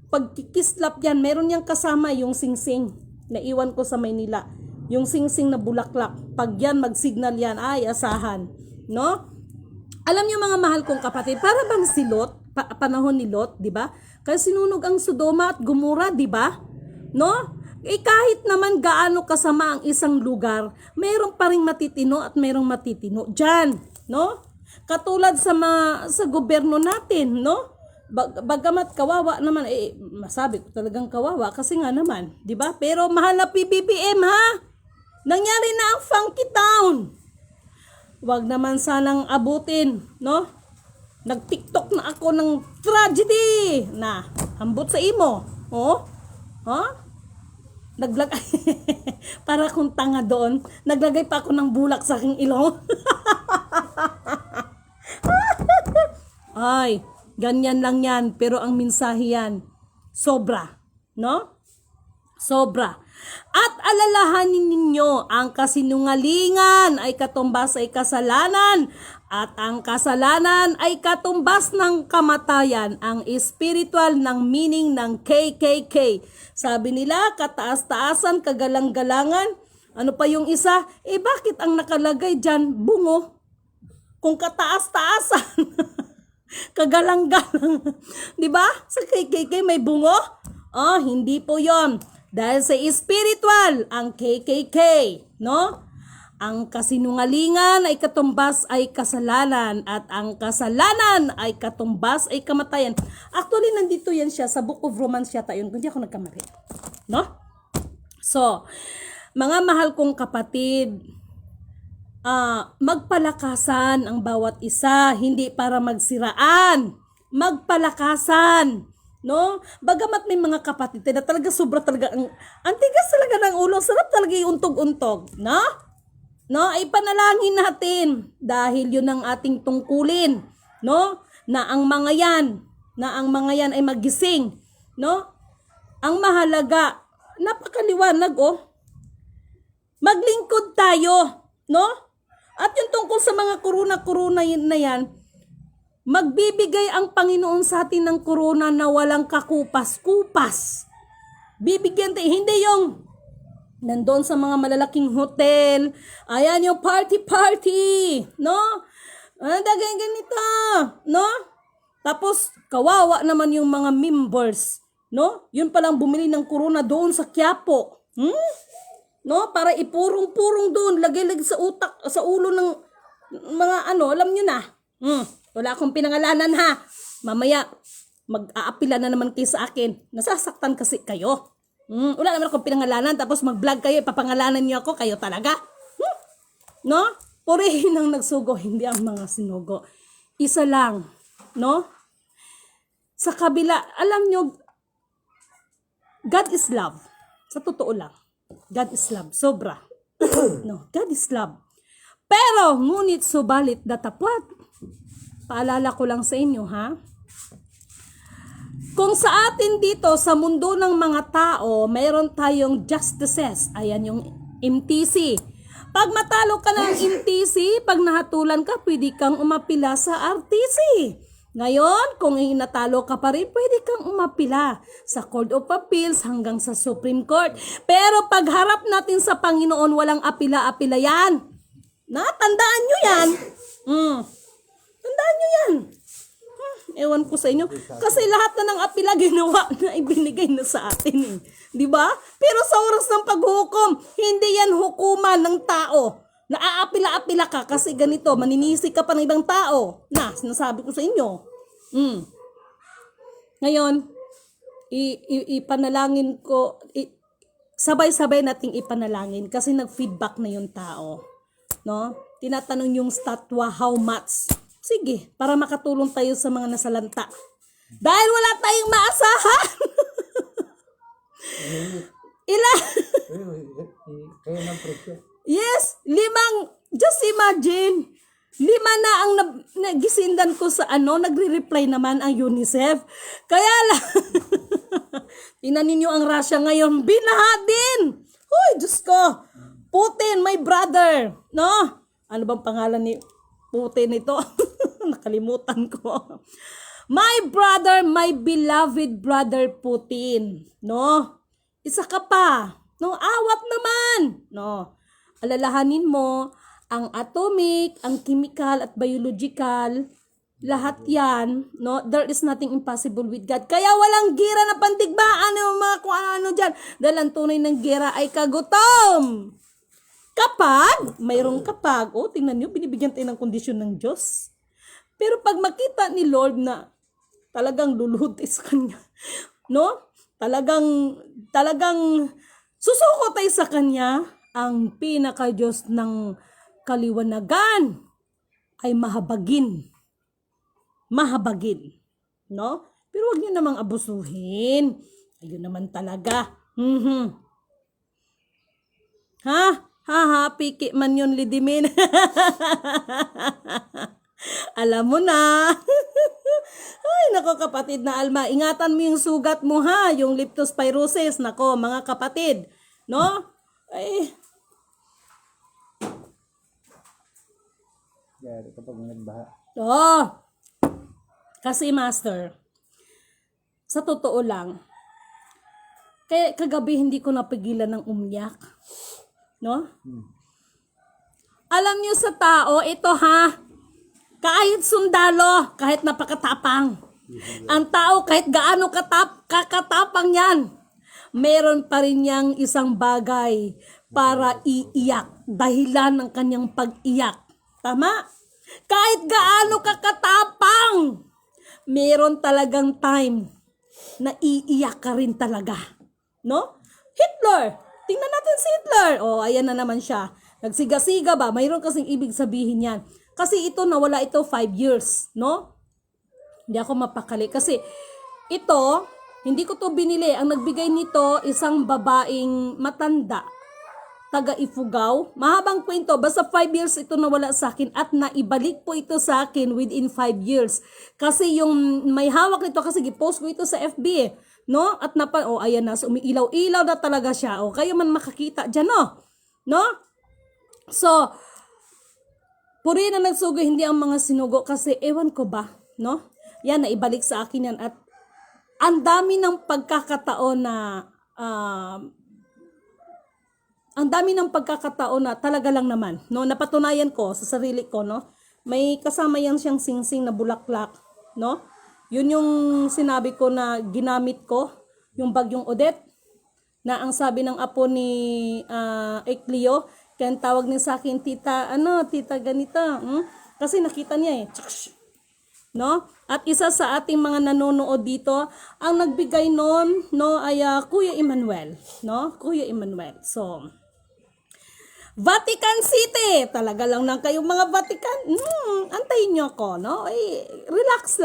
pag kikislap yan, meron niyang kasama yung singsing. Naiwan ko sa Maynila. Yung singsing na bulaklak. Pag yan, mag-signal yan, ay asahan. No? Alam niyo mga mahal kong kapatid, para bang si Lot, panahon ni Lot, di ba? Kasi sinunog ang Sodoma at Gomora, di ba? No? Kahit naman gaano kasama ang isang lugar, mayroong pa ring matitino at mayroong matitino diyan, no? Katulad sa gobyerno natin, no? Bagamat kawawa naman, masabi ko talagang kawawa kasi nga naman, di ba? Pero mahal na PBBM, ha? Nangyari na ang Funky Town. Wag naman sanang abutin, no? Nag-TikTok na ako ng tragedy na hambot sa imo. Oh? Ha? Naglagay para kung tanga doon, naglagay pa ako ng bulak sa aking ilong. Ay, ganyan lang yan, pero ang mensahe yan, sobra, no? Sobra. At alalahanin ninyo, ang kasinungalingan ay katumbas ay kasalanan, at ang kasalanan ay katumbas ng kamatayan, ang spiritual ng meaning ng KKK. Sabi nila, kataas-taasan, kagalang-galangan. Ano pa yung isa? Bakit ang nakalagay dyan, bungo? Kung kataas-taasan, kagalang-galang. Diba? Sa KKK may bungo? Hindi po yon. Dahil sa spiritual, ang KKK, no? Ang kasinungalingan ay katumbas ay kasalanan, at ang kasalanan ay katumbas ay kamatayan. Actually, nandito yan siya sa Book of Romans yata yun, kung di ako nagkamali. No? So, mga mahal kong kapatid, magpalakasan ang bawat isa, hindi para magsiraan. Magpalakasan. No? Bagamat may mga kapatid na talaga sobra talaga ang tigas talaga ng ulo, sarap talaga iuntog-untog, no? No, ay panalangin natin dahil yun ang ating tungkulin, no? Na ang mga yan ay magising, no? Ang mahalaga, napakaliwanag, maglingkod tayo, no? At yung tungkol sa mga korona na yan, magbibigay ang Panginoon sa atin ng korona na walang kakupas-kupas. Bibigyan tayo, hindi yung nandoon sa mga malalaking hotel, ayan yung party, no? Dagay ganito, no? Tapos, kawawa naman yung mga members, no? Yun palang bumili ng korona doon sa Quiapo. No? Para ipurong-purong doon, lagay-lagay sa utak, sa ulo ng mga alam nyo na. Wala akong pinangalanan, ha. Mamaya, mag-aapila na naman kayo sa akin. Nasasaktan kasi kayo. Wala naman akong pinangalanan, tapos mag-vlog kayo, ipapangalanan niyo ako, kayo talaga. No? Purihin ang nagsugo, hindi ang mga sinugo. Isa lang, no? Sa kabila, alam nyo, God is love. Sa totoo lang, God is love. Sobra. No, God is love. Pero, ngunit subalit datapwat. Paalala ko lang sa inyo, ha? Kung sa atin dito, sa mundo ng mga tao, mayroon tayong justices. Ayan yung MTC. Pag matalo ka ng MTC, pag nahatulan ka, pwede kang umapila sa RTC. Ngayon, kung natalo ka pa rin, pwede kang umapila sa Court of Appeals hanggang sa Supreme Court. Pero pag harap natin sa Panginoon, walang apila-apila yan. Tandaan nyo yan. Tandaan nyo yan. Ewan ko sa inyo. Kasi lahat na ng apila ginawa na ibinigay na sa atin. Di ba? Pero sa oras ng paghukom, hindi yan hukuman ng tao. Naaapila-apila ka kasi ganito, maninisi ka pa ng ibang tao. Sinasabi ko sa inyo. Ngayon, ipanalangin ko, sabay-sabay nating ipanalangin kasi nag-feedback na yung tao. No? Tinatanong yung statwa, how much? Sige, para makatulong tayo sa mga nasalanta. Dahil wala tayong maasahan. Kaya ng presyo. Yes, just imagine, 5 na ang nagisindan ko sa nagre-reply naman ang UNICEF. Kaya lang, tingnan ninyo ang Russia ngayon, binaha din. Hoy, Diyos ko, Putin, my brother. No? Ano bang pangalan ni Putin ito? Nakalimutan ko. My brother, my beloved brother Putin. No? Isa ka pa. No, awat naman. No. Alalahanin mo, ang atomic, ang chemical at biological, lahat yan, no? There is nothing impossible with God. Kaya walang gira na pandigmaan ng mga kung ano dyan. Dahil ang tunay ng gira ay kagutom. Mayroong kapag, tingnan nyo, binibigyan tayo ng kondisyon ng Diyos. Pero pag makita ni Lord na talagang luluhod sa Kanya, no? Talagang susuko tayo sa Kanya, ang pinaka-Diyos ng kaliwanagan ay mahabagin. Mahabagin. No? Pero wag niyo namang abusuhin. Ayun naman talaga. Ha, piki man yun, Lidimin. Alam mo na. Ay, nako kapatid na Alma, ingatan mo yung sugat mo ha, yung leptospirosis. Nako, mga kapatid. No? Ay, Yari kapag nagbaha. Kasi master, sa totoo lang, kaya kagabi hindi ko napigilan ng umiyak. No? Alam niyo sa tao, ito ha, kahit sundalo, kahit napakatapang, ang tao kahit gaano kakatapang yan, meron pa rin niyang isang bagay para iiyak, dahilan ng kanyang pag-iyak. Tama? Kahit gaano kakatapang, meron talagang time na iiyak ka rin talaga. No? Hitler! Tingnan natin si Hitler. Ayan na naman siya. Nagsiga-siga ba? Mayroon kasing ibig sabihin yan. Kasi ito, nawala ito 5 years. No? Hindi ako mapakali. Kasi ito, hindi ko to binili. Ang nagbigay nito, isang babaeng matanda. Taga Ifugao. Mahabang kwento. Basta 5 years ito nawala sa akin at naibalik po ito sa akin within 5 years. Kasi yung may hawak nito, kasi gipost ko ito sa FB. No? At ayan na. So, umiilaw-ilaw na talaga siya. Kayo man makakita dyan, no? No? So, puri na nagsugo, hindi ang mga sinugo. Kasi ewan ko ba, no? Yan, naibalik sa akin yan. At ang dami ng pagkakataon na talaga lang naman, no? Napatunayan ko sa sarili ko, no? May kasama yan siyang singsing na bulaklak, no? Yun yung sinabi ko na ginamit ko, yung bagyong Odette, na ang sabi ng apo ni Eklio, kaya tawag niya sa akin, tita ganita, kasi nakita niya no? At isa sa ating mga nanonood dito, ang nagbigay nun, no, ay Kuya Emmanuel, no? Kuya Emmanuel. So, Vatican City. Talaga lang kayong mga Vatican. Antayin nyo ako, no? Relax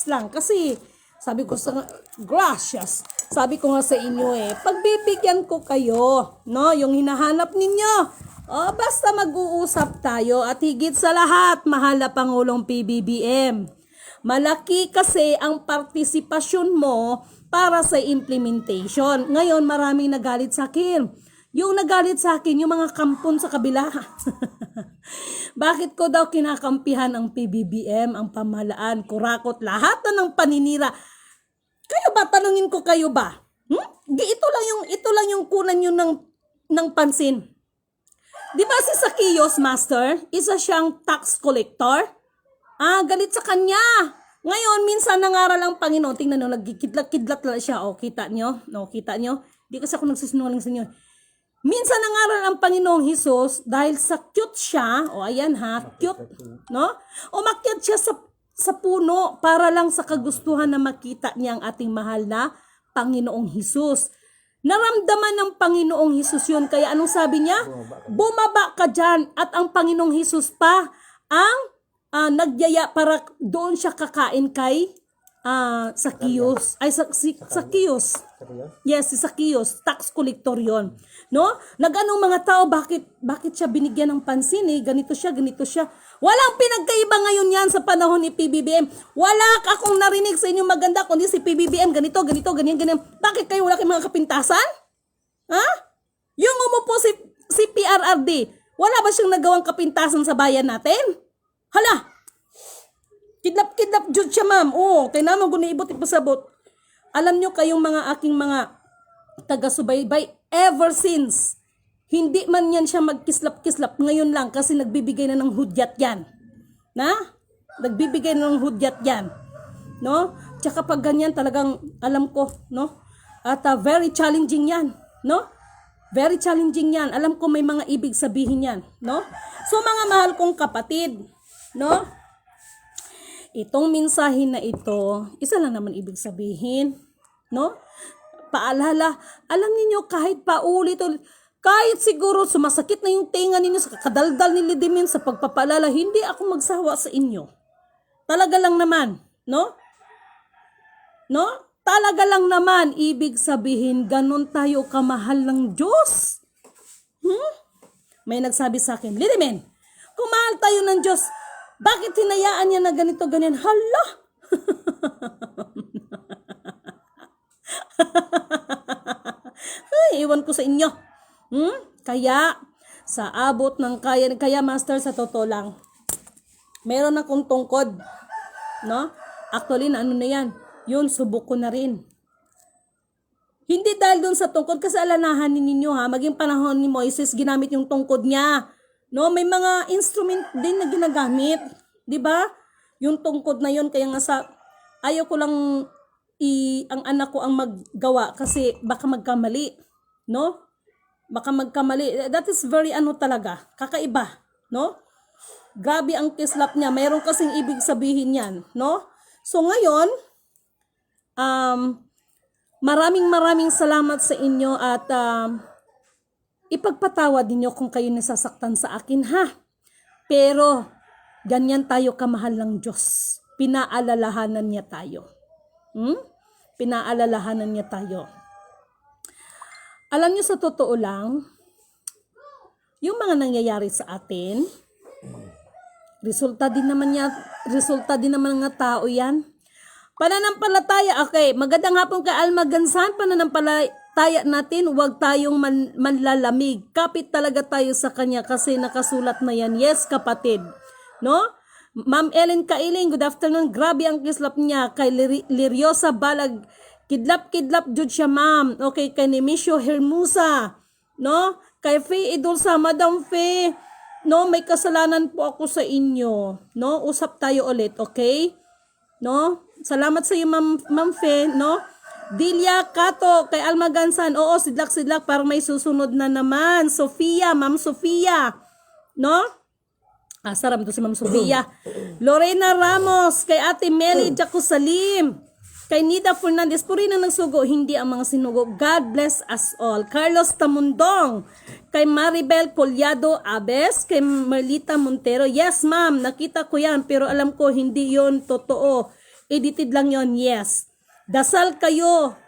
lang. Kasi, sabi ko gracias. Sabi ko nga sa inyo pagbibigyan ko kayo, no? Yung hinahanap ninyo. Basta mag-uusap tayo at higit sa lahat, mahal na Pangulong PBBM. Malaki kasi ang partisipasyon mo para sa implementation. Ngayon, maraming nagalit sa akin. Yung nagalit sa akin, yung mga kampon sa kabila. Bakit ko daw kinakampihan ang PBBM, ang pamahalaan, kurakot, lahat na ng paninira? Kayo ba? Tanungin ko kayo ba? Ito lang yung kunan nyo ng pansin. Di ba si Zacchaeus, Master? Isa siyang tax collector? Galit sa kanya. Ngayon, minsan nangaral ang Panginoon. Tingnan nyo, nagkikidlat-kidlat lang siya. Kita nyo? Kita nyo? Di kasi ako nagsisinungaling sa inyo. Minsan nangaral ang Panginoong Hesus dahil sa cute siya. Ayan ha, cute. No? Umakyat siya sa puno para lang sa kagustuhan na makita niya ang ating mahal na Panginoong Hesus. Naramdaman ng Panginoong Hesus yun. Kaya anong sabi niya? Bumaba ka dyan. At ang Panginoong Hesus pa ang nagyaya para doon siya kakain kay Zacchaeus. Ay, Zacchaeus. Yes, si Zacchaeus. Tax collector yon. No? Nag-anong mga tao, bakit siya binigyan ng pansin eh? Ganito siya. Walang pinagkaiba ngayon yan sa panahon ni PBBM. Wala akong narinig sa inyo maganda kundi si PBBM ganito, ganyan. Bakit kayo wala kayong mga kapintasan? Ha? Yung umupo si PRRD, wala ba siyang nagawang kapintasan sa bayan natin? Hala! Kidnap jud siya, ma'am. Oo, kaya naman kung naibot ipasabot. Alam nyo kayong mga aking mga taga-subaybay, ever since, hindi man yan siya magkislap-kislap ngayon lang kasi nagbibigay na ng hudyat yan. Nagbibigay na ng hudyat yan. No? Tsaka pag ganyan talagang alam ko, no? At very challenging yan, no? Very challenging yan. Alam ko may mga ibig sabihin yan, no? So mga mahal kong kapatid, no? Itong mensahe na ito, isa lang naman ibig sabihin, no? Paalala, alam niyo kahit paulit-ulit, kahit siguro sumasakit na yung tenga ninyo sa kakadaldal ni Lidimin sa pagpapaalala, hindi ako magsawa sa inyo. Talaga lang naman, no? No? Talaga lang naman, ibig sabihin, ganun tayo kamahal ng Diyos. May nagsabi sa akin, Lidimin, kung mahal tayo ng Diyos, bakit hinayaan niya na ganito, ganyan? Hala! Ay, iwan ko sa inyo. Kaya, sa abot ng kaya master sa totoo lang, meron akong tungkod. No? Actually, na ano na yan? Yun, subok ko na rin. Hindi dahil dun sa tungkod, kasi alanahan ninyo ha, maging panahon ni Moises, ginamit yung tungkod niya. No, may mga instrument din na ginagamit, 'di ba? Yung tungkod na 'yon kaya nga ayaw ko lang ang anak ko ang maggawa kasi baka magkamali, no? Baka magkamali. That is very talaga, kakaiba, no? Grabe ang kislap niya. Mayroon kasing ibig sabihin 'yan, no? So ngayon, maraming salamat sa inyo at ipagpatawad ninyo kung kayo nasasaktan sa akin, ha? Pero, ganyan tayo kamahal ng Diyos. Pinaalalahanan niya tayo. Pinaalalahanan niya tayo. Alam niyo sa totoo lang, yung mga nangyayari sa atin, resulta din naman ng tao yan. Pananampalataya, okay, magandang hapon kay Alma Gansan, pananampalataya natin, huwag tayong manlalamig. Kapit talaga tayo sa kanya kasi nakasulat na yan. Yes, kapatid. No? Ma'am Ellen Kailing, good afternoon. Grabe ang kislap niya. Kay Liriosa Balag, kidlap jud siya, ma'am. Okay, kay Nemisio Hermusa. No? Kay Faye Idulsa, Madam Faye. No, may kasalanan po ako sa inyo. No? Usap tayo ulit, okay? No? Salamat sa iyo, Ma'am Faye, no? Dilia Kato, kay Alma Gansan, oo, sidlak, parang may susunod na naman. Sofia, Ma'am Sofia, no? Sarap to si Ma'am Sofia. Lorena Ramos, kay Ate Meli Jacusalim, kay Nida Fernandez, puri na nagsugo, hindi ang mga sinugo. God bless us all. Carlos Tamundong, kay Maribel Collado Abes, kay Merlita Montero, yes ma'am, nakita ko yan, pero alam ko hindi yon totoo. Edited lang yon, yes. Dasal kayo.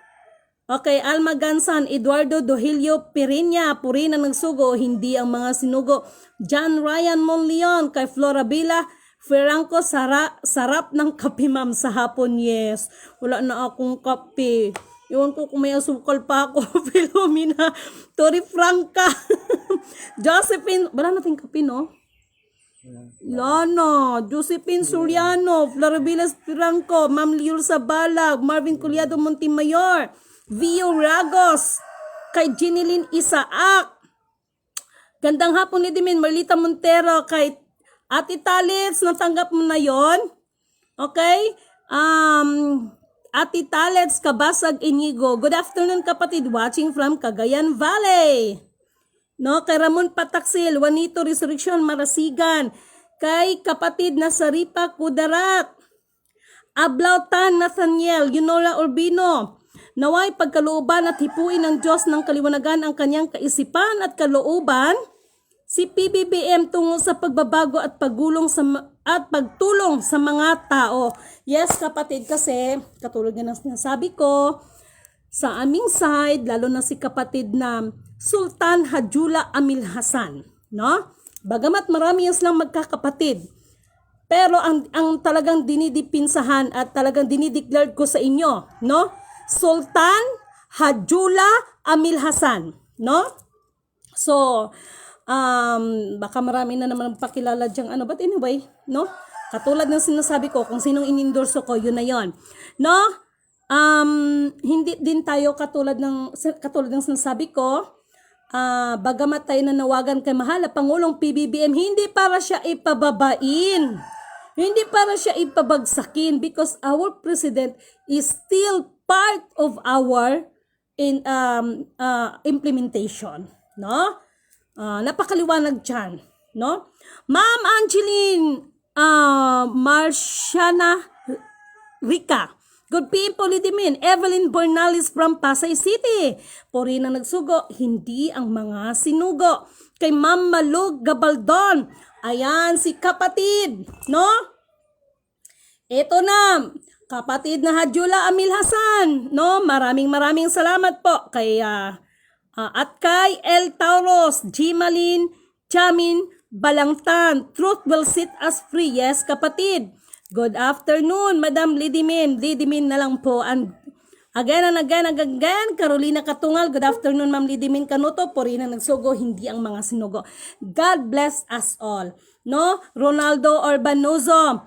Okay, Alma Gansan, Eduardo Dohilio Perinya, puri na nagsugo, hindi ang mga sinugo. John Ryan Monleon, kay Flora Villa, Ferranco, sarap ng kape ma'am sa hapon, yes. Wala na akong kape. Iwan ko kung may asukal pa ako. Filomena, Tori Franca, Josephine, wala nating kape, no? Lana, Josephine Soriano, Floribilas Piranco, Ma'am Liur Sabalag, Marvin Culiado Montemayor, Vio Ragos, kay Jeneline Isaac. Gandang hapon ni Dimin, Marlita Montero, kay Ate Talits, natanggap mo na yon? Okay? Ate Talits, Kabasag Inigo. Good afternoon kapatid, watching from Cagayan Valley. No, kay Ramon Pataksil, Juanito Resurrection Marasigan, kay kapatid na Saripa Kudarat, Ablautan Nathaniel, Yunora Urbino, Naway pagkalooban at hipuin ng Diyos ng kaliwanagan ang kanyang kaisipan at kalooban si PBBM tungo sa pagbabago at pagtulong sa mga tao. Yes, kapatid, kasi katulad nga ng sinasabi ko, sa aming side, lalo na si kapatid na Sultan Hajula Amil Hasan, no? Bagamat marami yan silang magkakapatid, pero ang talagang dinidipinsahan at talagang dinideclare ko sa inyo, no? Sultan Hajula Amil Hasan, no? So, baka marami na naman pakilala diyang ano, but anyway, no? Katulad ng sinasabi ko, kung sinong inendorso ko, yun na yun, no? Hindi din tayo katulad ng sinasabi ko, bagamat tayo nanawagan kay mahal na Pangulong PBBM, hindi para siya ipababain, hindi para siya ipabagsakin, because our president is still part of our implementation, no? Napakaliwanag dyan, no? Ma'am Angeline Marciana Rica, good people, Lidimin. Evelyn Bornalis from Pasay City. Puri na nagsugo, hindi ang mga sinugo. Kay Ma'am Malug Gabaldon. Ayan, si kapatid, no? Ito na, kapatid na Hajula Amil Hasan, no? Maraming salamat po kay at kay El Tauros, Jimalin, Chamin, Balangtan. Truth will set us free. Yes, kapatid. Good afternoon, Madam Lidimin. Lidimin na lang po. And again, Carolina Katungal. Good afternoon, Ma'am Lidimin Kanuto. Puri na nagsugo, hindi ang mga sinugo. God bless us all. No? Ronaldo Urbanozo.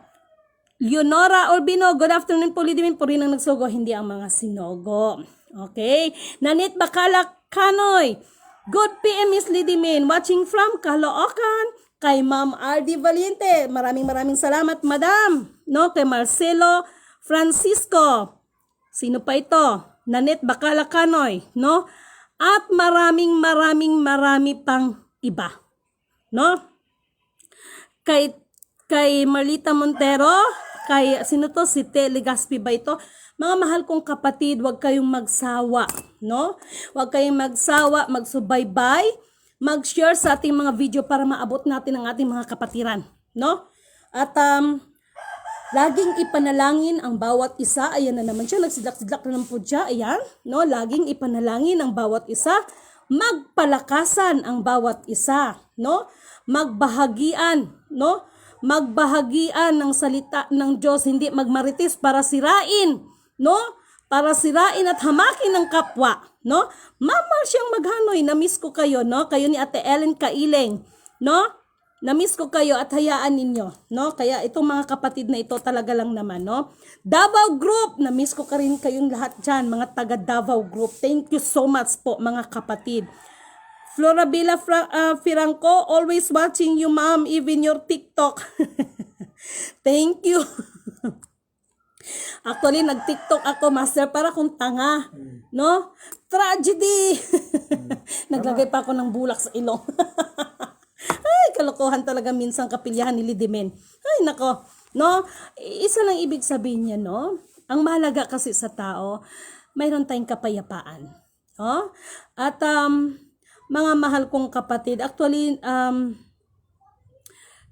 Leonora Urbino. Good afternoon po, Lidimin. Puri na nagsugo, hindi ang mga sinugo. Okay? Nanit Bakala Kanoy. Good PM, Miss Lidimin. Watching from Caloocan. Kay Ma'am R.D. Valiente, maraming salamat, Madam. No, kay Marcelo Francisco. Sino pa ito? Nanette Bakala Kanoy, no? At marami pang iba, no? Kay Marlita Montero, kay sino to? Si Te Legaspi ba ito? Mga mahal kong kapatid, huwag kayong magsawa, no? Huwag kayong magsawa, magsubaybay, mag-share sa ating mga video para maabot natin ang ating mga kapatiran, no? At laging ipanalangin ang bawat isa. Ayan na naman siya, nagsidlak-sidlak na naman po siya. Ayan, no? Laging ipanalangin ang bawat isa, magpalakasan ang bawat isa, no? Magbahagian, no? Magbahagian ng salita ng Diyos, hindi magmarites para sirain, no? Para sirain at hamakin ng kapwa, no? Mama siyang Maghanoy, na-miss ko kayo, no? Kayo ni Ate Ellen Kaileng, no? Na-miss ko kayo at hayaan ninyo, no? Kaya itong mga kapatid na ito talaga lang naman, no? Davao Group, na-miss ko ka rin kayong lahat dyan, mga taga Davao Group. Thank you so much po, mga kapatid. Florabella Firanco, always watching you, ma'am, even your TikTok. Thank you. Actually, nag-TikTok ako, master, para kung tanga, no? Tragedy! Naglagay pa ako ng bulak sa ilong. Ay, kalokohan talaga minsan kapilyahan ni Lidimen. Ay, nako, no? Isa lang ibig sabihin niya, no? Ang mahalaga kasi sa tao, mayroon tayong kapayapaan. No? At, mga mahal kong kapatid, actually,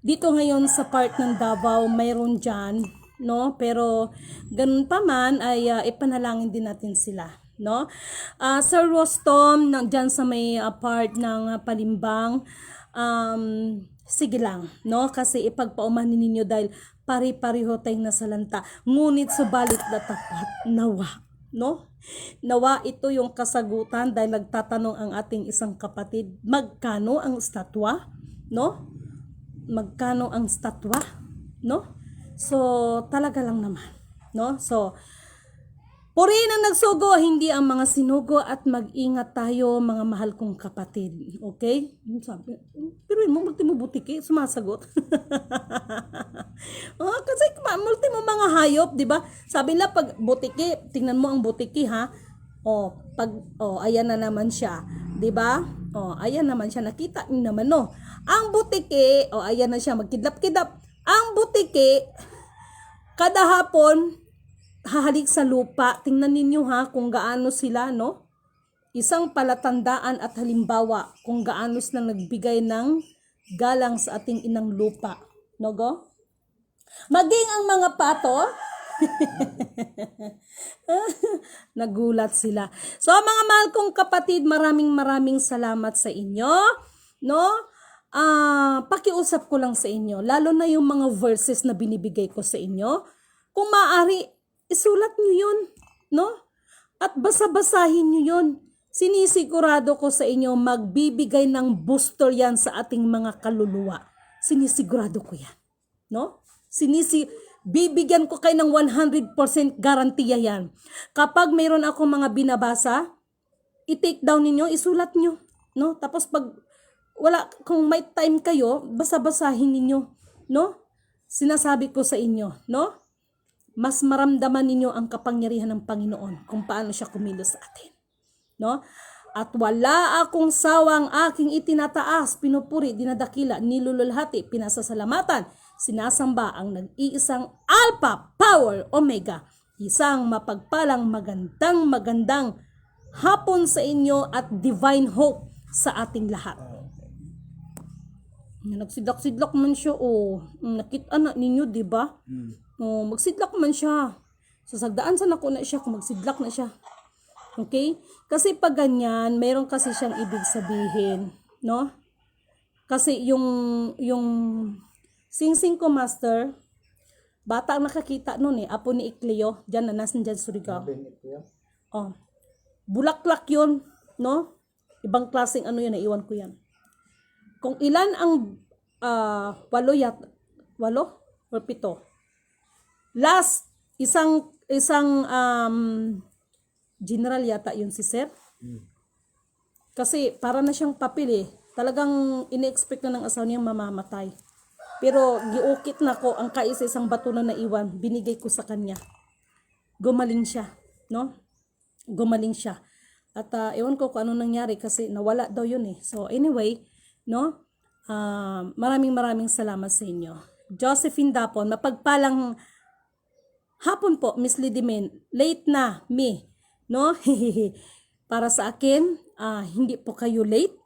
dito ngayon sa part ng Davao, mayroon dyan, no? Pero ganun pa man ay ipanalangin din natin sila, no? Sir Rostom diyan sa may part ng Palimbang, sige lang, no? Kasi ipagpaumanin ninyo dahil pari-pareho tayong nasalanta, ngunit subalit na tapat, nawa, no? Nawa ito yung kasagutan dahil nagtatanong ang ating isang kapatid, magkano ang statwa, no? Magkano ang statwa, no? So, talaga lang naman, no? So, purihin ang nagsugo, hindi ang mga sinugo, at mag-ingat tayo, mga mahal kong kapatid. Okay? Sabi, pero mo, multi mo butiki, sumasagot. Kasi multi mo mga hayop, di ba? Sabi nila, pag butiki, tingnan mo ang butiki, ha? Ayan na naman siya, di ba? Ayan naman siya, nakita niyo naman, no? Ang butiki, ayan na siya, magkidlap-kidlap. Ang butiki, kada hapon, hahalik sa lupa. Tingnan ninyo ha kung gaano sila, no? Isang palatandaan at halimbawa kung gaano sila nagbigay ng galang sa ating inang lupa. No go? Maging ang mga pato, nagulat sila. So mga mahal kong kapatid, maraming salamat sa inyo. No? Pakiusap ko lang sa inyo, lalo na yung mga verses na binibigay ko sa inyo. Kung maaari, isulat nyo yun. No? At basa-basahin nyo yun. Sinisigurado ko sa inyo, magbibigay ng booster yan sa ating mga kaluluwa. Sinisigurado ko yan. No? Bibigyan ko kayo ng 100% garantiya yan. Kapag mayroon ako mga binabasa, i-take down ninyo, isulat nyo. No? Tapos pag kung may time kayo, basa-basahin ninyo. No? Sinasabi ko sa inyo, no? Mas maramdaman ninyo ang kapangyarihan ng Panginoon kung paano siya kumilos sa atin. No? At wala akong sawang aking itinataas, pinupuri, dinadakila, nilululhati, pinasasalamatan, sinasamba ang nag-iisang Alpha, Power, Omega. Isang mapagpalang magandang hapon sa inyo at divine hope sa ating lahat. Nagsidlak-sidlak man siya, nakita na ninyo, di ba? Magsidlak man siya. Sasagdaan sa nako na siya kung magsidlak na siya. Okay? Kasi pag ganyan, mayroon kasi siyang ibig sabihin, no? Kasi yung sing-sing ko, master, bata ang nakakita nun apo ni Ikleo, dyan na nasan dyan Surigao. Bulaklak yun, no? Ibang klaseng ano yun, naiwan ko yan. Kung ilan ang 8 or 7. Last, isang general yata yun si Sir. Kasi para na siyang papel Talagang ine-expect na ng asawa niya mamamatay. Pero giukit na ko ang kaisa-isang bato na naiwan, binigay ko sa kanya. Gumaling siya, no? Gumaling siya. At ewan ko kung ano nangyari kasi nawala daw yun So anyway, no? Maraming salamat sa inyo. Josephine Dapon, mapagpalang hapon po, Miss Lidimen. Late na, me. No? Para sa akin, hindi po kayo late.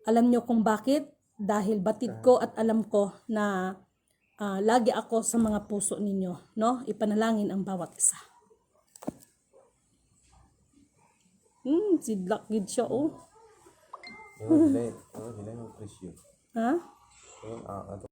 Alam nyo kung bakit? Dahil batid ko at alam ko na lagi ako sa mga puso ninyo. No? Ipanalangin ang bawat isa. Sidlak gid siya, Dilay mo presyo. Ha?